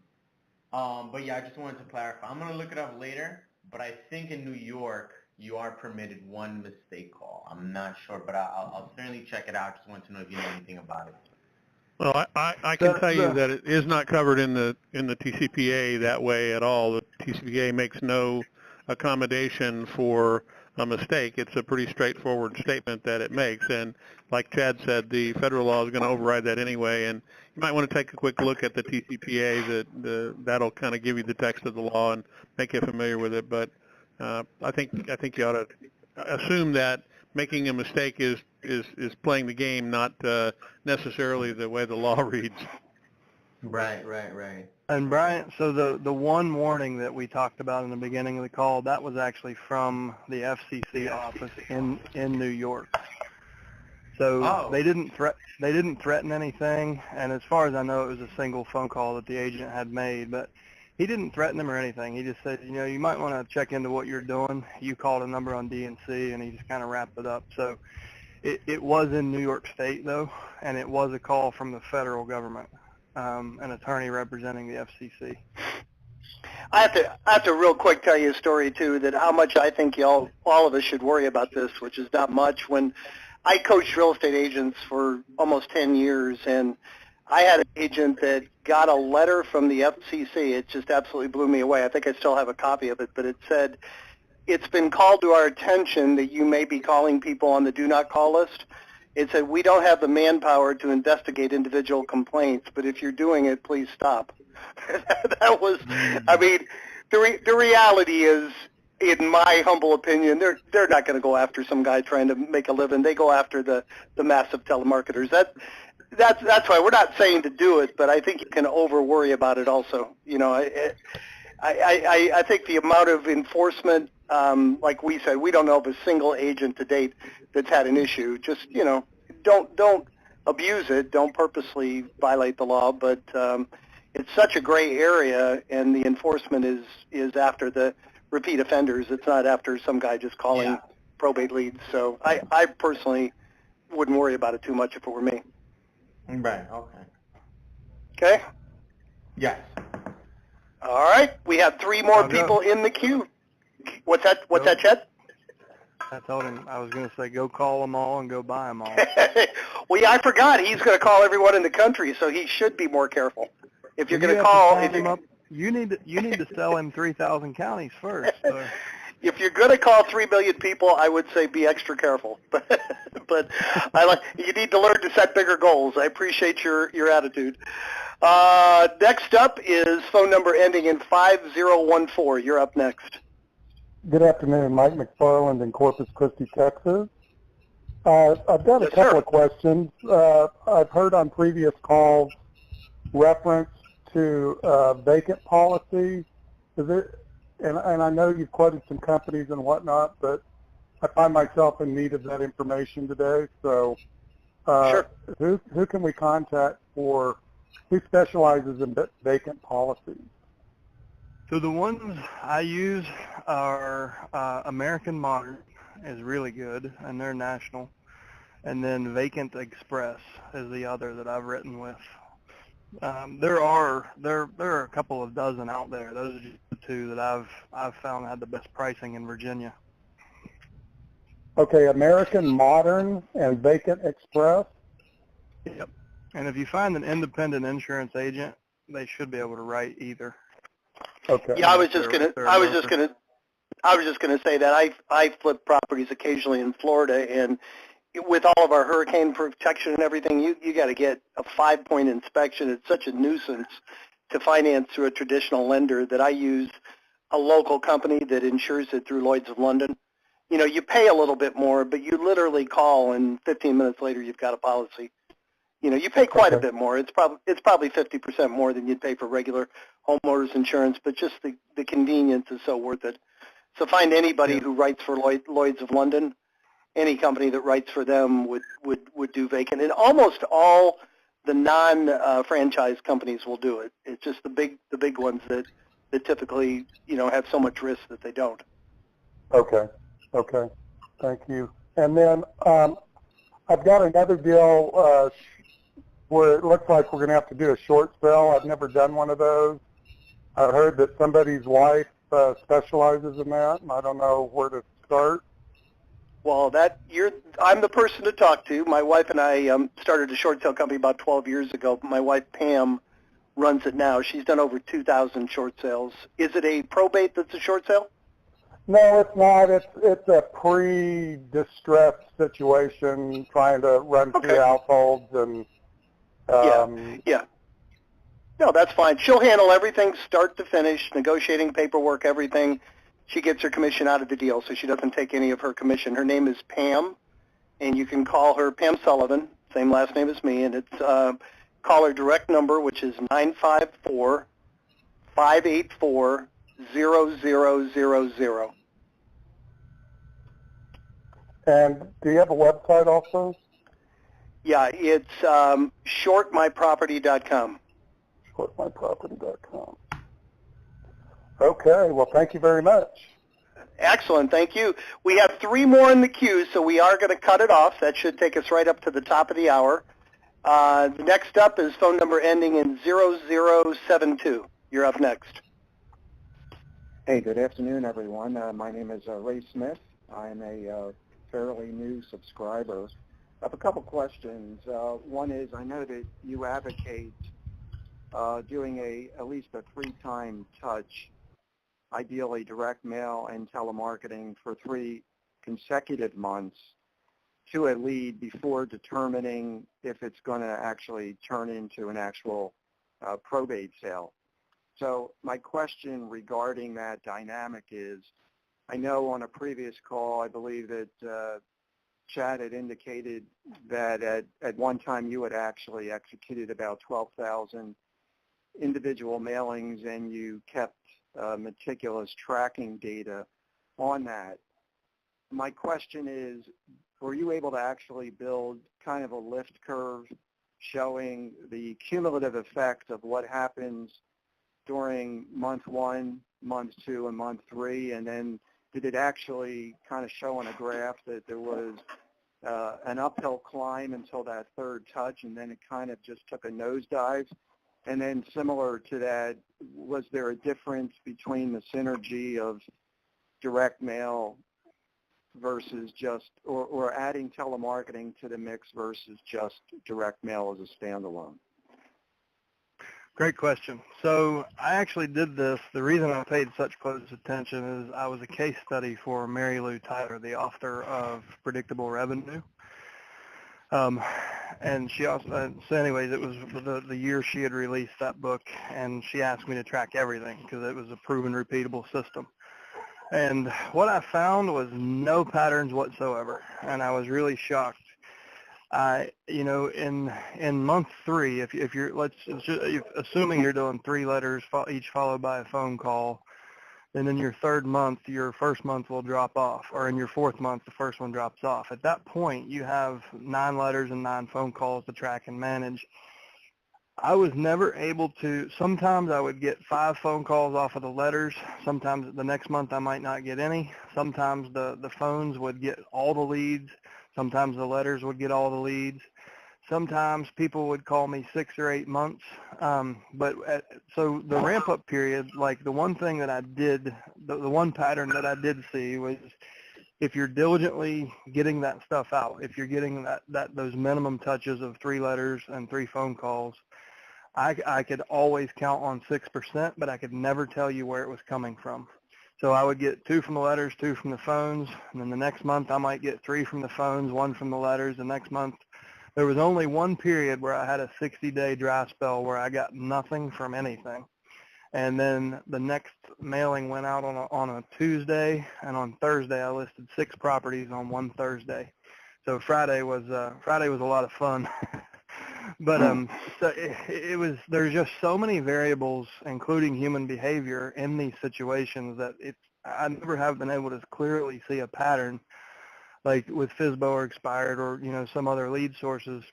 but yeah, I just wanted to clarify. I'm going to look it up later, but I think in New York you are permitted one mistake call. I'm not sure, but I'll certainly check it out. Just want to know if you know anything about it. Well, I can tell you that it is not covered in the TCPA that way at all. The TCPA makes no accommodation for a mistake. It's a pretty straightforward statement that it makes, and like Chad said, the federal law is going to override that anyway. And you might want to take a quick look at the TCPA. That'll kind of give you the text of the law and make you familiar with it. But I think you ought to assume that making a mistake is playing the game, not necessarily the way the law reads. Right. And Brian, so the one warning that we talked about in the beginning of the call, that was actually from the FCC office in New York. So they didn't threaten anything, and as far as I know, it was a single phone call that the agent had made, but he didn't threaten them or anything. He just said, you might want to check into what you're doing. You called a number on DNC, and he just kind of wrapped it up. So it was in New York State, though, and it was a call from the federal government, an attorney representing the FCC. I have to real quick tell you a story, too, that how much I think all of us should worry about this, which is not much. When I coached real estate agents for almost 10 years, and I had an agent that got a letter from the FCC. It just absolutely blew me away. I think I still have a copy of it, but it said, "It's been called to our attention that you may be calling people on the do not call list. It said, we don't have the manpower to investigate individual complaints, but if you're doing it, please stop. That was, I mean, the reality is, in my humble opinion, they're not going to go after some guy trying to make a living. They go after the massive telemarketers. That's why we're not saying to do it, but I think you can over worry about it also. You know, I think the amount of enforcement, like we said, we don't know of a single agent to date that's had an issue. Just, you know, don't abuse it. Don't purposely violate the law, but it's such a gray area, and the enforcement is after the repeat offenders. It's not after some guy just calling probate leads. So I personally wouldn't worry about it too much if it were me. Right, okay. Okay? Yes. All right. We have 3 more people in the queue. What's that, Chet? I told him I was going to say go call them all and go buy them all. Well, yeah, I forgot. He's going to call everyone in the country, so he should be more careful. If you're going to call, you need to sell him 3,000 counties first. So. If you're going to call 3 million people, I would say be extra careful. But you need to learn to set bigger goals. I appreciate your attitude. Next up is phone number ending in 5014. You're up next. Good afternoon, Mike McFarland in Corpus Christi, Texas. I've got a couple of questions. I've heard on previous calls reference to vacant policy. Is it? And I know you've quoted some companies and whatnot, but I find myself in need of that information today. So, who can we contact for? Who specializes in vacant policies? So the ones I use are American Modern is really good, and they're national. And then Vacant Express is the other that I've written with. There are a couple of dozen out there. Those are just the 2 that I've found had the best pricing in Virginia. Okay, American Modern and Vacant Express. Yep. And if you find an independent insurance agent, they should be able to write either. Okay. Yeah, I was just gonna say that I flip properties occasionally in Florida, and with all of our hurricane protection and everything, you got to get a 5-point inspection. It's such a nuisance to finance through a traditional lender that I use a local company that insures it through Lloyd's of London. You know, you pay a little bit more, but you literally call, and 15 minutes later you've got a policy. You know, you pay quite a bit more. It's probably 50% more than you'd pay for regular homeowners insurance, but just the convenience is so worth it. So find anybody who writes for Lloyd's of London. Any company that writes for them would do vacant, and almost all the non-franchise companies will do it. It's just the big ones that typically, you know, have so much risk that they don't. Okay. Thank you. And then I've got another deal where it looks like we're going to have to do a short sale. I've never done one of those. I heard that somebody's wife specializes in that, and I don't know where to start. Well, I'm the person to talk to. My wife and I started a short sale company about 12 years ago. My wife, Pam, runs it now. She's done over 2,000 short sales. Is it a probate that's a short sale? No, it's not. It's a pre-distressed situation, trying to run through households and. Yeah. No, that's fine. She'll handle everything start to finish, negotiating paperwork, everything. She gets her commission out of the deal, so she doesn't take any of her commission. Her name is Pam, and you can call her Pam Sullivan, same last name as me, and it's call her direct number, which is 954-584-0000. And do you have a website also? Yeah, it's shortmyproperty.com. Shortmyproperty.com. Okay, well, thank you very much. Excellent, thank you. We have 3 more in the queue, so we are going to cut it off. That should take us right up to the top of the hour. The next up is phone number ending in 0072. You're up next. Hey, good afternoon, everyone. My name is Ray Smith. I'm a fairly new subscriber. I have a couple questions. One is, I know that you advocate doing at least a 3-time touch, ideally direct mail and telemarketing for 3 consecutive months. to a lead before determining if it's going to actually turn into an actual probate sale. So my question regarding that dynamic is, I know on a previous call, I believe that Chad had indicated that at one time you had actually executed about 12,000 individual mailings and you kept meticulous tracking data on that. My question is, were you able to actually build kind of a lift curve showing the cumulative effect of what happens during month 1, month 2, and month 3, and then did it actually kind of show on a graph that there was an uphill climb until that third touch, and then it kind of just took a nosedive? And then similar to that, was there a difference between the synergy of direct mail versus just, or adding telemarketing to the mix versus just direct mail as a standalone? Great question. So I actually did this. The reason I paid such close attention is I was a case study for Mary Lou Tyler, the author of Predictable Revenue. And she also, so anyways, it was the year she had released that book, and she asked me to track everything because it was a proven, repeatable system. And what I found was no patterns whatsoever, and I was really shocked. In month 3, if you're assuming you're doing 3 letters each followed by a phone call, then in your third month, your first month will drop off, or in your fourth month, the first one drops off. At that point, you have 9 letters and 9 phone calls to track and manage. I was never able to. Sometimes I would get 5 phone calls off of the letters. Sometimes the next month I might not get any. Sometimes the phones would get all the leads. Sometimes the letters would get all the leads. Sometimes people would call me 6 or 8 months. So the ramp-up period, like the one thing that I did, the one pattern that I did see was if you're diligently getting that stuff out, if you're getting those minimum touches of 3 letters and 3 phone calls, I could always count on 6%, but I could never tell you where it was coming from. So I would get 2 from the letters, 2 from the phones, and then the next month I might get 3 from the phones, 1 from the letters. The next month, there was only one period where I had a 60-day dry spell where I got nothing from anything. And then the next mailing went out on a Tuesday, and on Thursday I listed 6 properties on one Thursday. So Friday was a lot of fun. But so it was. There's just so many variables, including human behavior, in these situations that I never have been able to clearly see a pattern, like with FSBO or Expired or some other lead sources.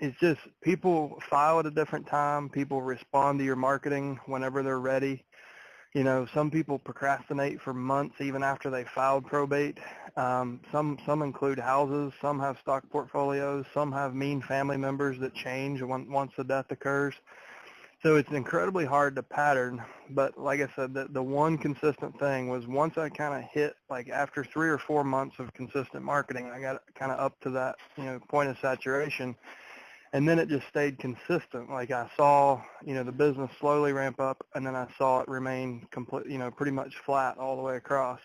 It's just people file at a different time. People respond to your marketing whenever they're ready. Some people procrastinate for months even after they filed probate. Some include houses. Some have stock portfolios. Some have mean family members that change once the death occurs. So it's incredibly hard to pattern. But like I said, the one consistent thing was once I kind of hit, like after 3 or 4 months of consistent marketing, I got kind of up to that point of saturation. And then it just stayed consistent. Like I saw, the business slowly ramp up, and then I saw it remain pretty much flat all the way across.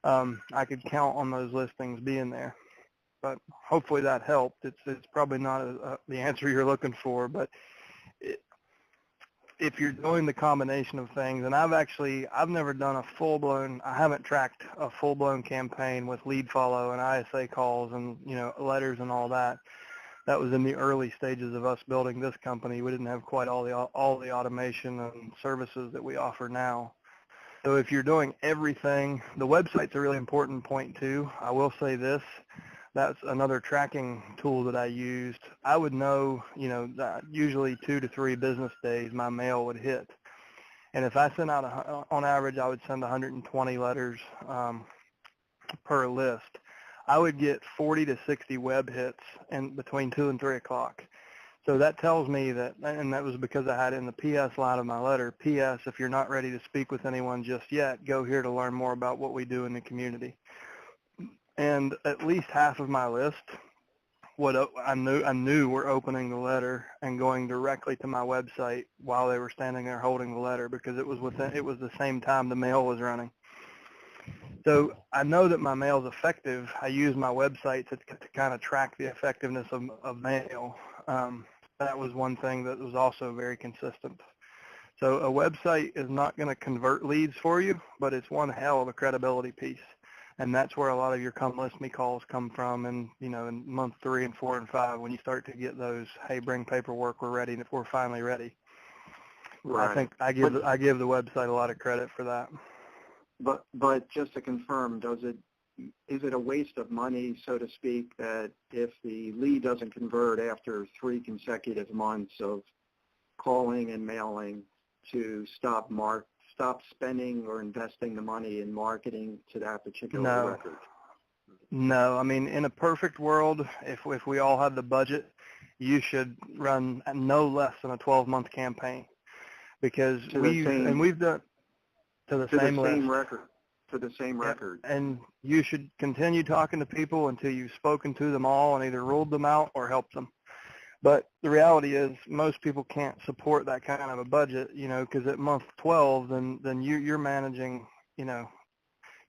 I could count on those listings being there, but hopefully that helped. It's probably not the answer you're looking for, but if you're doing the combination of things, and I've never done I haven't tracked a full-blown campaign with lead follow and ISA calls and letters and all that. That was in the early stages of us building this company. We didn't have quite all the automation and services that we offer now. So if you're doing everything, the website's a really important point too. I will say this, that's another tracking tool that I used. I would know, that usually 2 to 3 business days my mail would hit. And if I sent out, on average, I would send 120 letters per list. I would get 40 to 60 web hits in between 2 and 3 o'clock. So that tells me that, and that was because I had in the PS line of my letter, P.S. if you're not ready to speak with anyone just yet, go here to learn more about what we do in the community. And at least half of my list, I knew were opening the letter and going directly to my website while they were standing there holding the letter because it was the same time the mail was running. So I know that my mail is effective. I use my website to kind of track the effectiveness of mail. That was one thing that was also very consistent. So a website is not going to convert leads for you, but it's one hell of a credibility piece. And that's where a lot of your come list me calls come from. And, you know, in month 3 and 4 and 5, when you start to get those, hey, bring paperwork, we're ready, and we're finally ready. Right. I think I give the website a lot of credit for that. But just to confirm, is it a waste of money, so to speak, that if the lead doesn't convert after 3 consecutive months of calling and mailing, to stop spending or investing the money in marketing to that particular record? No. I mean, in a perfect world, if we all had the budget, you should run no less than a 12-month campaign, because we've done to the same record. To the same record. And you should continue talking to people until you've spoken to them all and either ruled them out or helped them. But the reality is most people can't support that kind of a budget, you know, because at month 12, then you're managing, you know,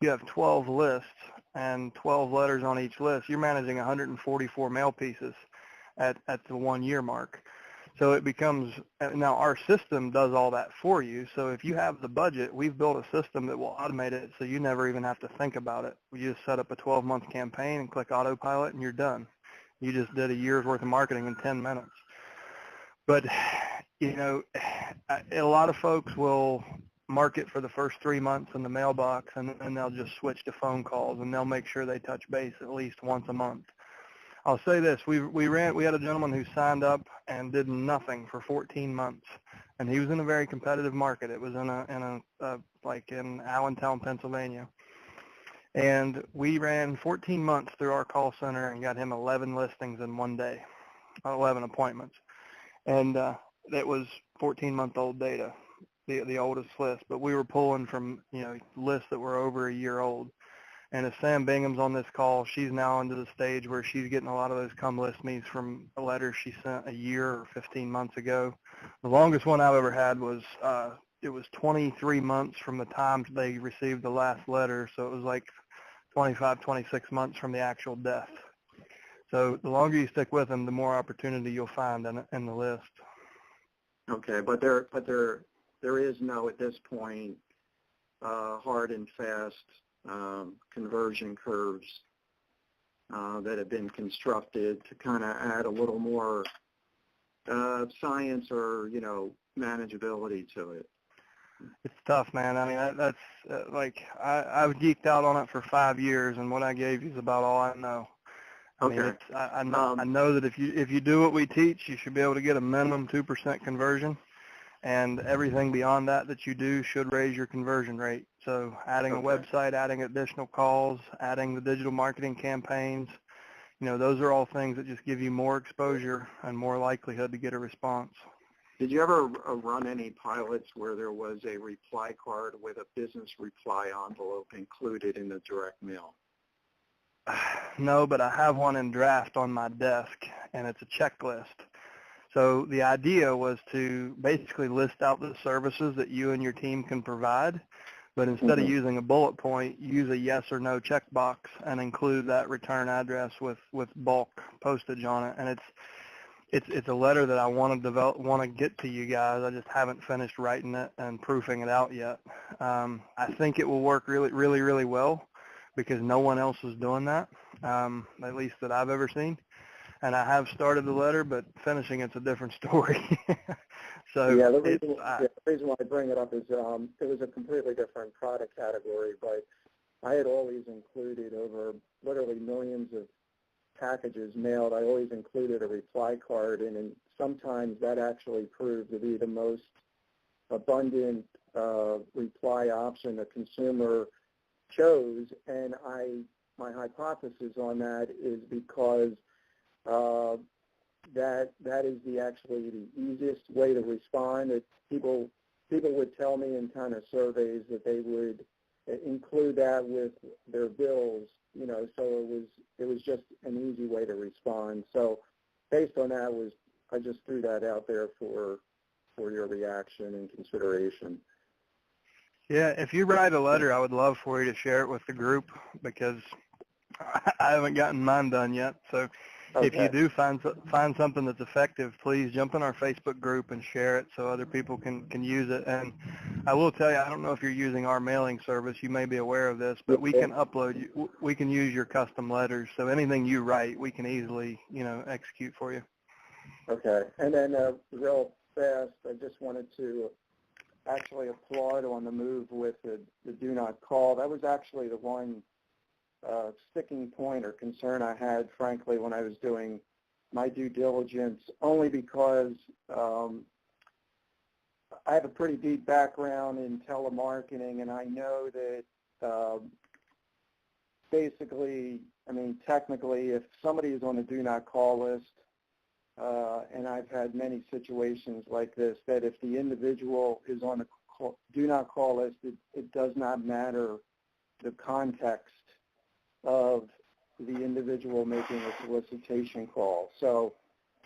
you have 12 lists and 12 letters on each list. You're managing 144 mail pieces at the 1 year mark. So it becomes, now our system does all that for you. So if you have the budget, we've built a system that will automate it so you never even have to think about it. We just set up a 12-month campaign and click autopilot and you're done. You just did a year's worth of marketing in 10 minutes. But, you know, a lot of folks will market for the first 3 months in the mailbox, and then they'll just switch to phone calls, and they'll make sure they touch base at least once a month. I'll say this, we had a gentleman who signed up and did nothing for 14 months, and he was in a very competitive market. It was in Allentown, Pennsylvania. And we ran 14 months through our call center and got him 11 listings in 1 day, 11 appointments. And that was 14-month-old data, the oldest list. But we were pulling from, you know, lists that were over a year old. And if Sam Bingham's on this call, she's now into the stage where she's getting a lot of those come list me's from a letter she sent a year or 15 months ago. The longest one I've ever had was it was 23 months from the time they received the last letter. So it was like 25, 26 months from the actual death. So the longer you stick with them, the more opportunity you'll find in the list. Okay, but there is no, at this point, hard and fast conversion curves that have been constructed to kind of add a little more science or, you know, manageability to it. It's tough, man. I mean, that's I've geeked out on it for 5 years, and what I gave you is about all I know. I mean, I know that if you do what we teach, you should be able to get a minimum 2% conversion, and everything beyond that you do should raise your conversion rate. So adding a website, adding additional calls, adding the digital marketing campaigns, you know, those are all things that just give you more exposure and more likelihood to get a response. Did you ever run any pilots where there was a reply card with a business reply envelope included in the direct mail? No, but I have one in draft on my desk, and it's a checklist. So the idea was to basically list out the services that you and your team can provide, but instead of using a bullet point, use a yes or no checkbox and include that return address with bulk postage on it. And it's a letter that I want to get to you guys. I just haven't finished writing it and proofing it out yet. I think it will work really, really, really well because no one else is doing that, at least that I've ever seen. And I have started the letter, but finishing it's a different story. So yeah, the reason why I bring it up is it was a completely different product category, but I had always included over literally millions of packages mailed. I always included a reply card, and sometimes that actually proved to be the most abundant reply option a consumer chose. And my hypothesis on that is because that is actually the easiest way to respond. People would tell me in kind of surveys that they would include that with their bills, you know, so it was just an easy way to respond. So based on that, I just threw that out there for your reaction and consideration. Yeah, if you write a letter, I would love for you to share it with the group because I haven't gotten mine done yet. So if you do find something that's effective, please jump in our Facebook group and share it so other people can use it. And I will tell you, I don't know if you're using our mailing service. You may be aware of this, but we can we can use your custom letters. So anything you write, we can easily, execute for you. Okay. And then real fast, I just wanted to actually applaud on the move with the do not call. That was actually the one sticking point or concern I had, frankly, when I was doing my due diligence, only because I have a pretty deep background in telemarketing, and I know that basically, technically, if somebody is on a do not call list, and I've had many situations like this, that if the individual is on the do not call list, it does not matter the context of the individual making a solicitation call. So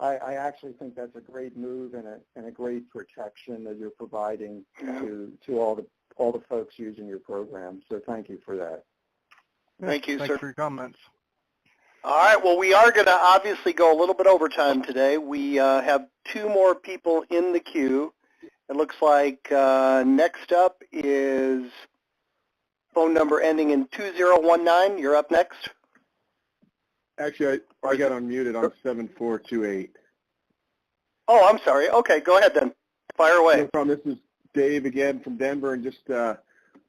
I actually think that's a great move and a great protection that you're providing to all the folks using your program. So thank you for that. Thank you, sir. Thanks for your comments. All right. Well, we are going to obviously go a little bit overtime today. We have 2 more people in the queue. It looks like next up is phone number ending in 2019. You're up next. Actually, I got unmuted on 7428. Oh, I'm sorry. Okay, go ahead then. Fire away. No problem. This is Dave again from Denver, and just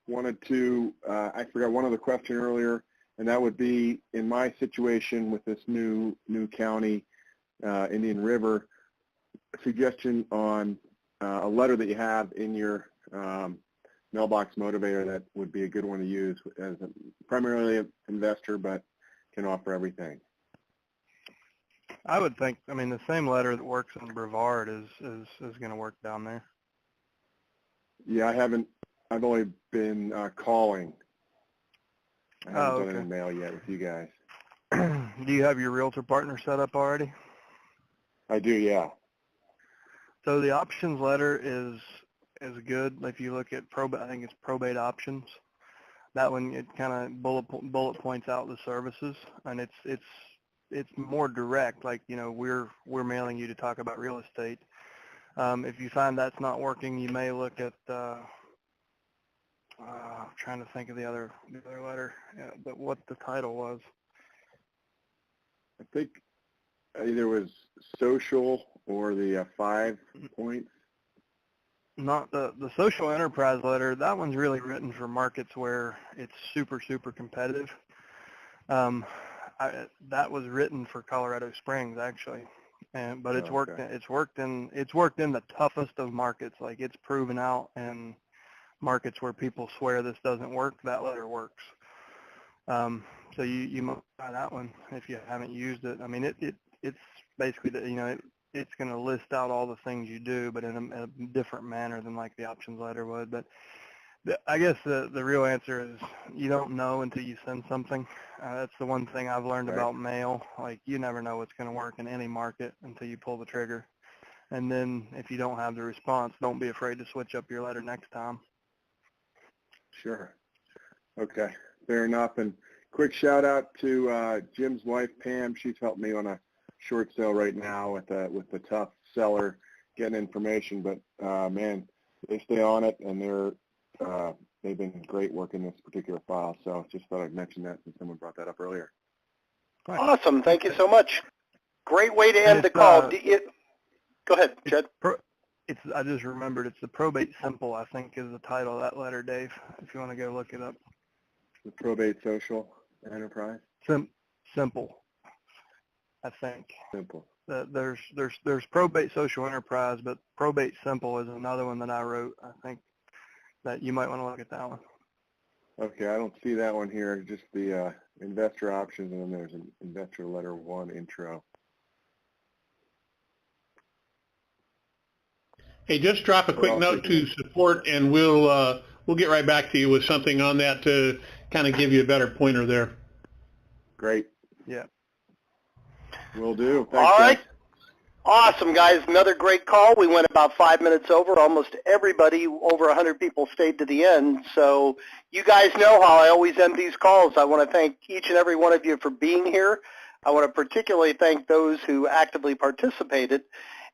wanted to, I forgot one other question earlier, and that would be, in my situation with this new county, Indian River, a suggestion on a letter that you have in your mailbox motivator that would be a good one to use as primarily an investor, but can offer everything. I would think, the same letter that works in Brevard is going to work down there. Yeah, I've only been calling. I haven't done any mail yet with you guys. Do you have your realtor partner set up already? I do, yeah. So the options letter is good. If you look at probate, I think it's probate options. That one, it kind of bullet points out the services, and it's more direct. Like, we're mailing you to talk about real estate. If you find that's not working, you may look at I'm trying to think of the other letter, but what the title was. I think either was social or the 5 points. Not the social enterprise letter. That one's really written for markets where it's super, super competitive. That was written for Colorado Springs, actually, but it's worked. Okay. It's worked in the toughest of markets. Like, it's proven out in markets where people swear this doesn't work. That letter works. So you must try that one if you haven't used it. It's basically it's going to list out all the things you do, but in a different manner than like the options letter would. But I guess the real answer is you don't know until you send something. That's the one thing I've learned about mail. Like, you never know what's going to work in any market until you pull the trigger. And then if you don't have the response, don't be afraid to switch up your letter next time. Sure. Okay. Fair enough. And quick shout out to Jim's wife, Pam. She's helped me on a short sale right now with the tough seller getting information. But man, they stay on it, and they've been great working this particular file. So just thought I'd mention that since someone brought that up earlier. Awesome. Thank you so much. Great way to end the call. Go ahead, Jed. I just remembered it's the Probate Simple, I think, is the title of that letter, Dave, if you want to go look it up. The Probate Social Enterprise? Simple, I think. Simple. There's Probate Social Enterprise, but Probate Simple is another one that I wrote. I think that you might want to look at that one. Okay, I don't see that one here. Just the investor options, and then there's an investor letter 1 intro. Hey, just drop a quick note to support, and we'll get right back to you with something on that to kind of give you a better pointer there. Great. Yeah. Will do. Thanks, all right. guys. Awesome, guys. Another great call. We went about 5 minutes over. Almost everybody, over 100 people, stayed to the end. So you guys know how I always end these calls. I want to thank each and every one of you for being here. I want to particularly thank those who actively participated.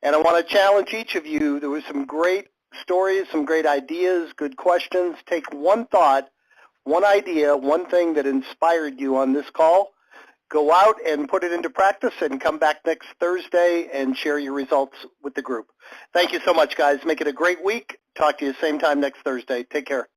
And I want to challenge each of you. There was some great stories, some great ideas, good questions. Take one thought, one idea, one thing that inspired you on this call. Go out and put it into practice and come back next Thursday and share your results with the group. Thank you so much, guys. Make it a great week. Talk to you same time next Thursday. Take care.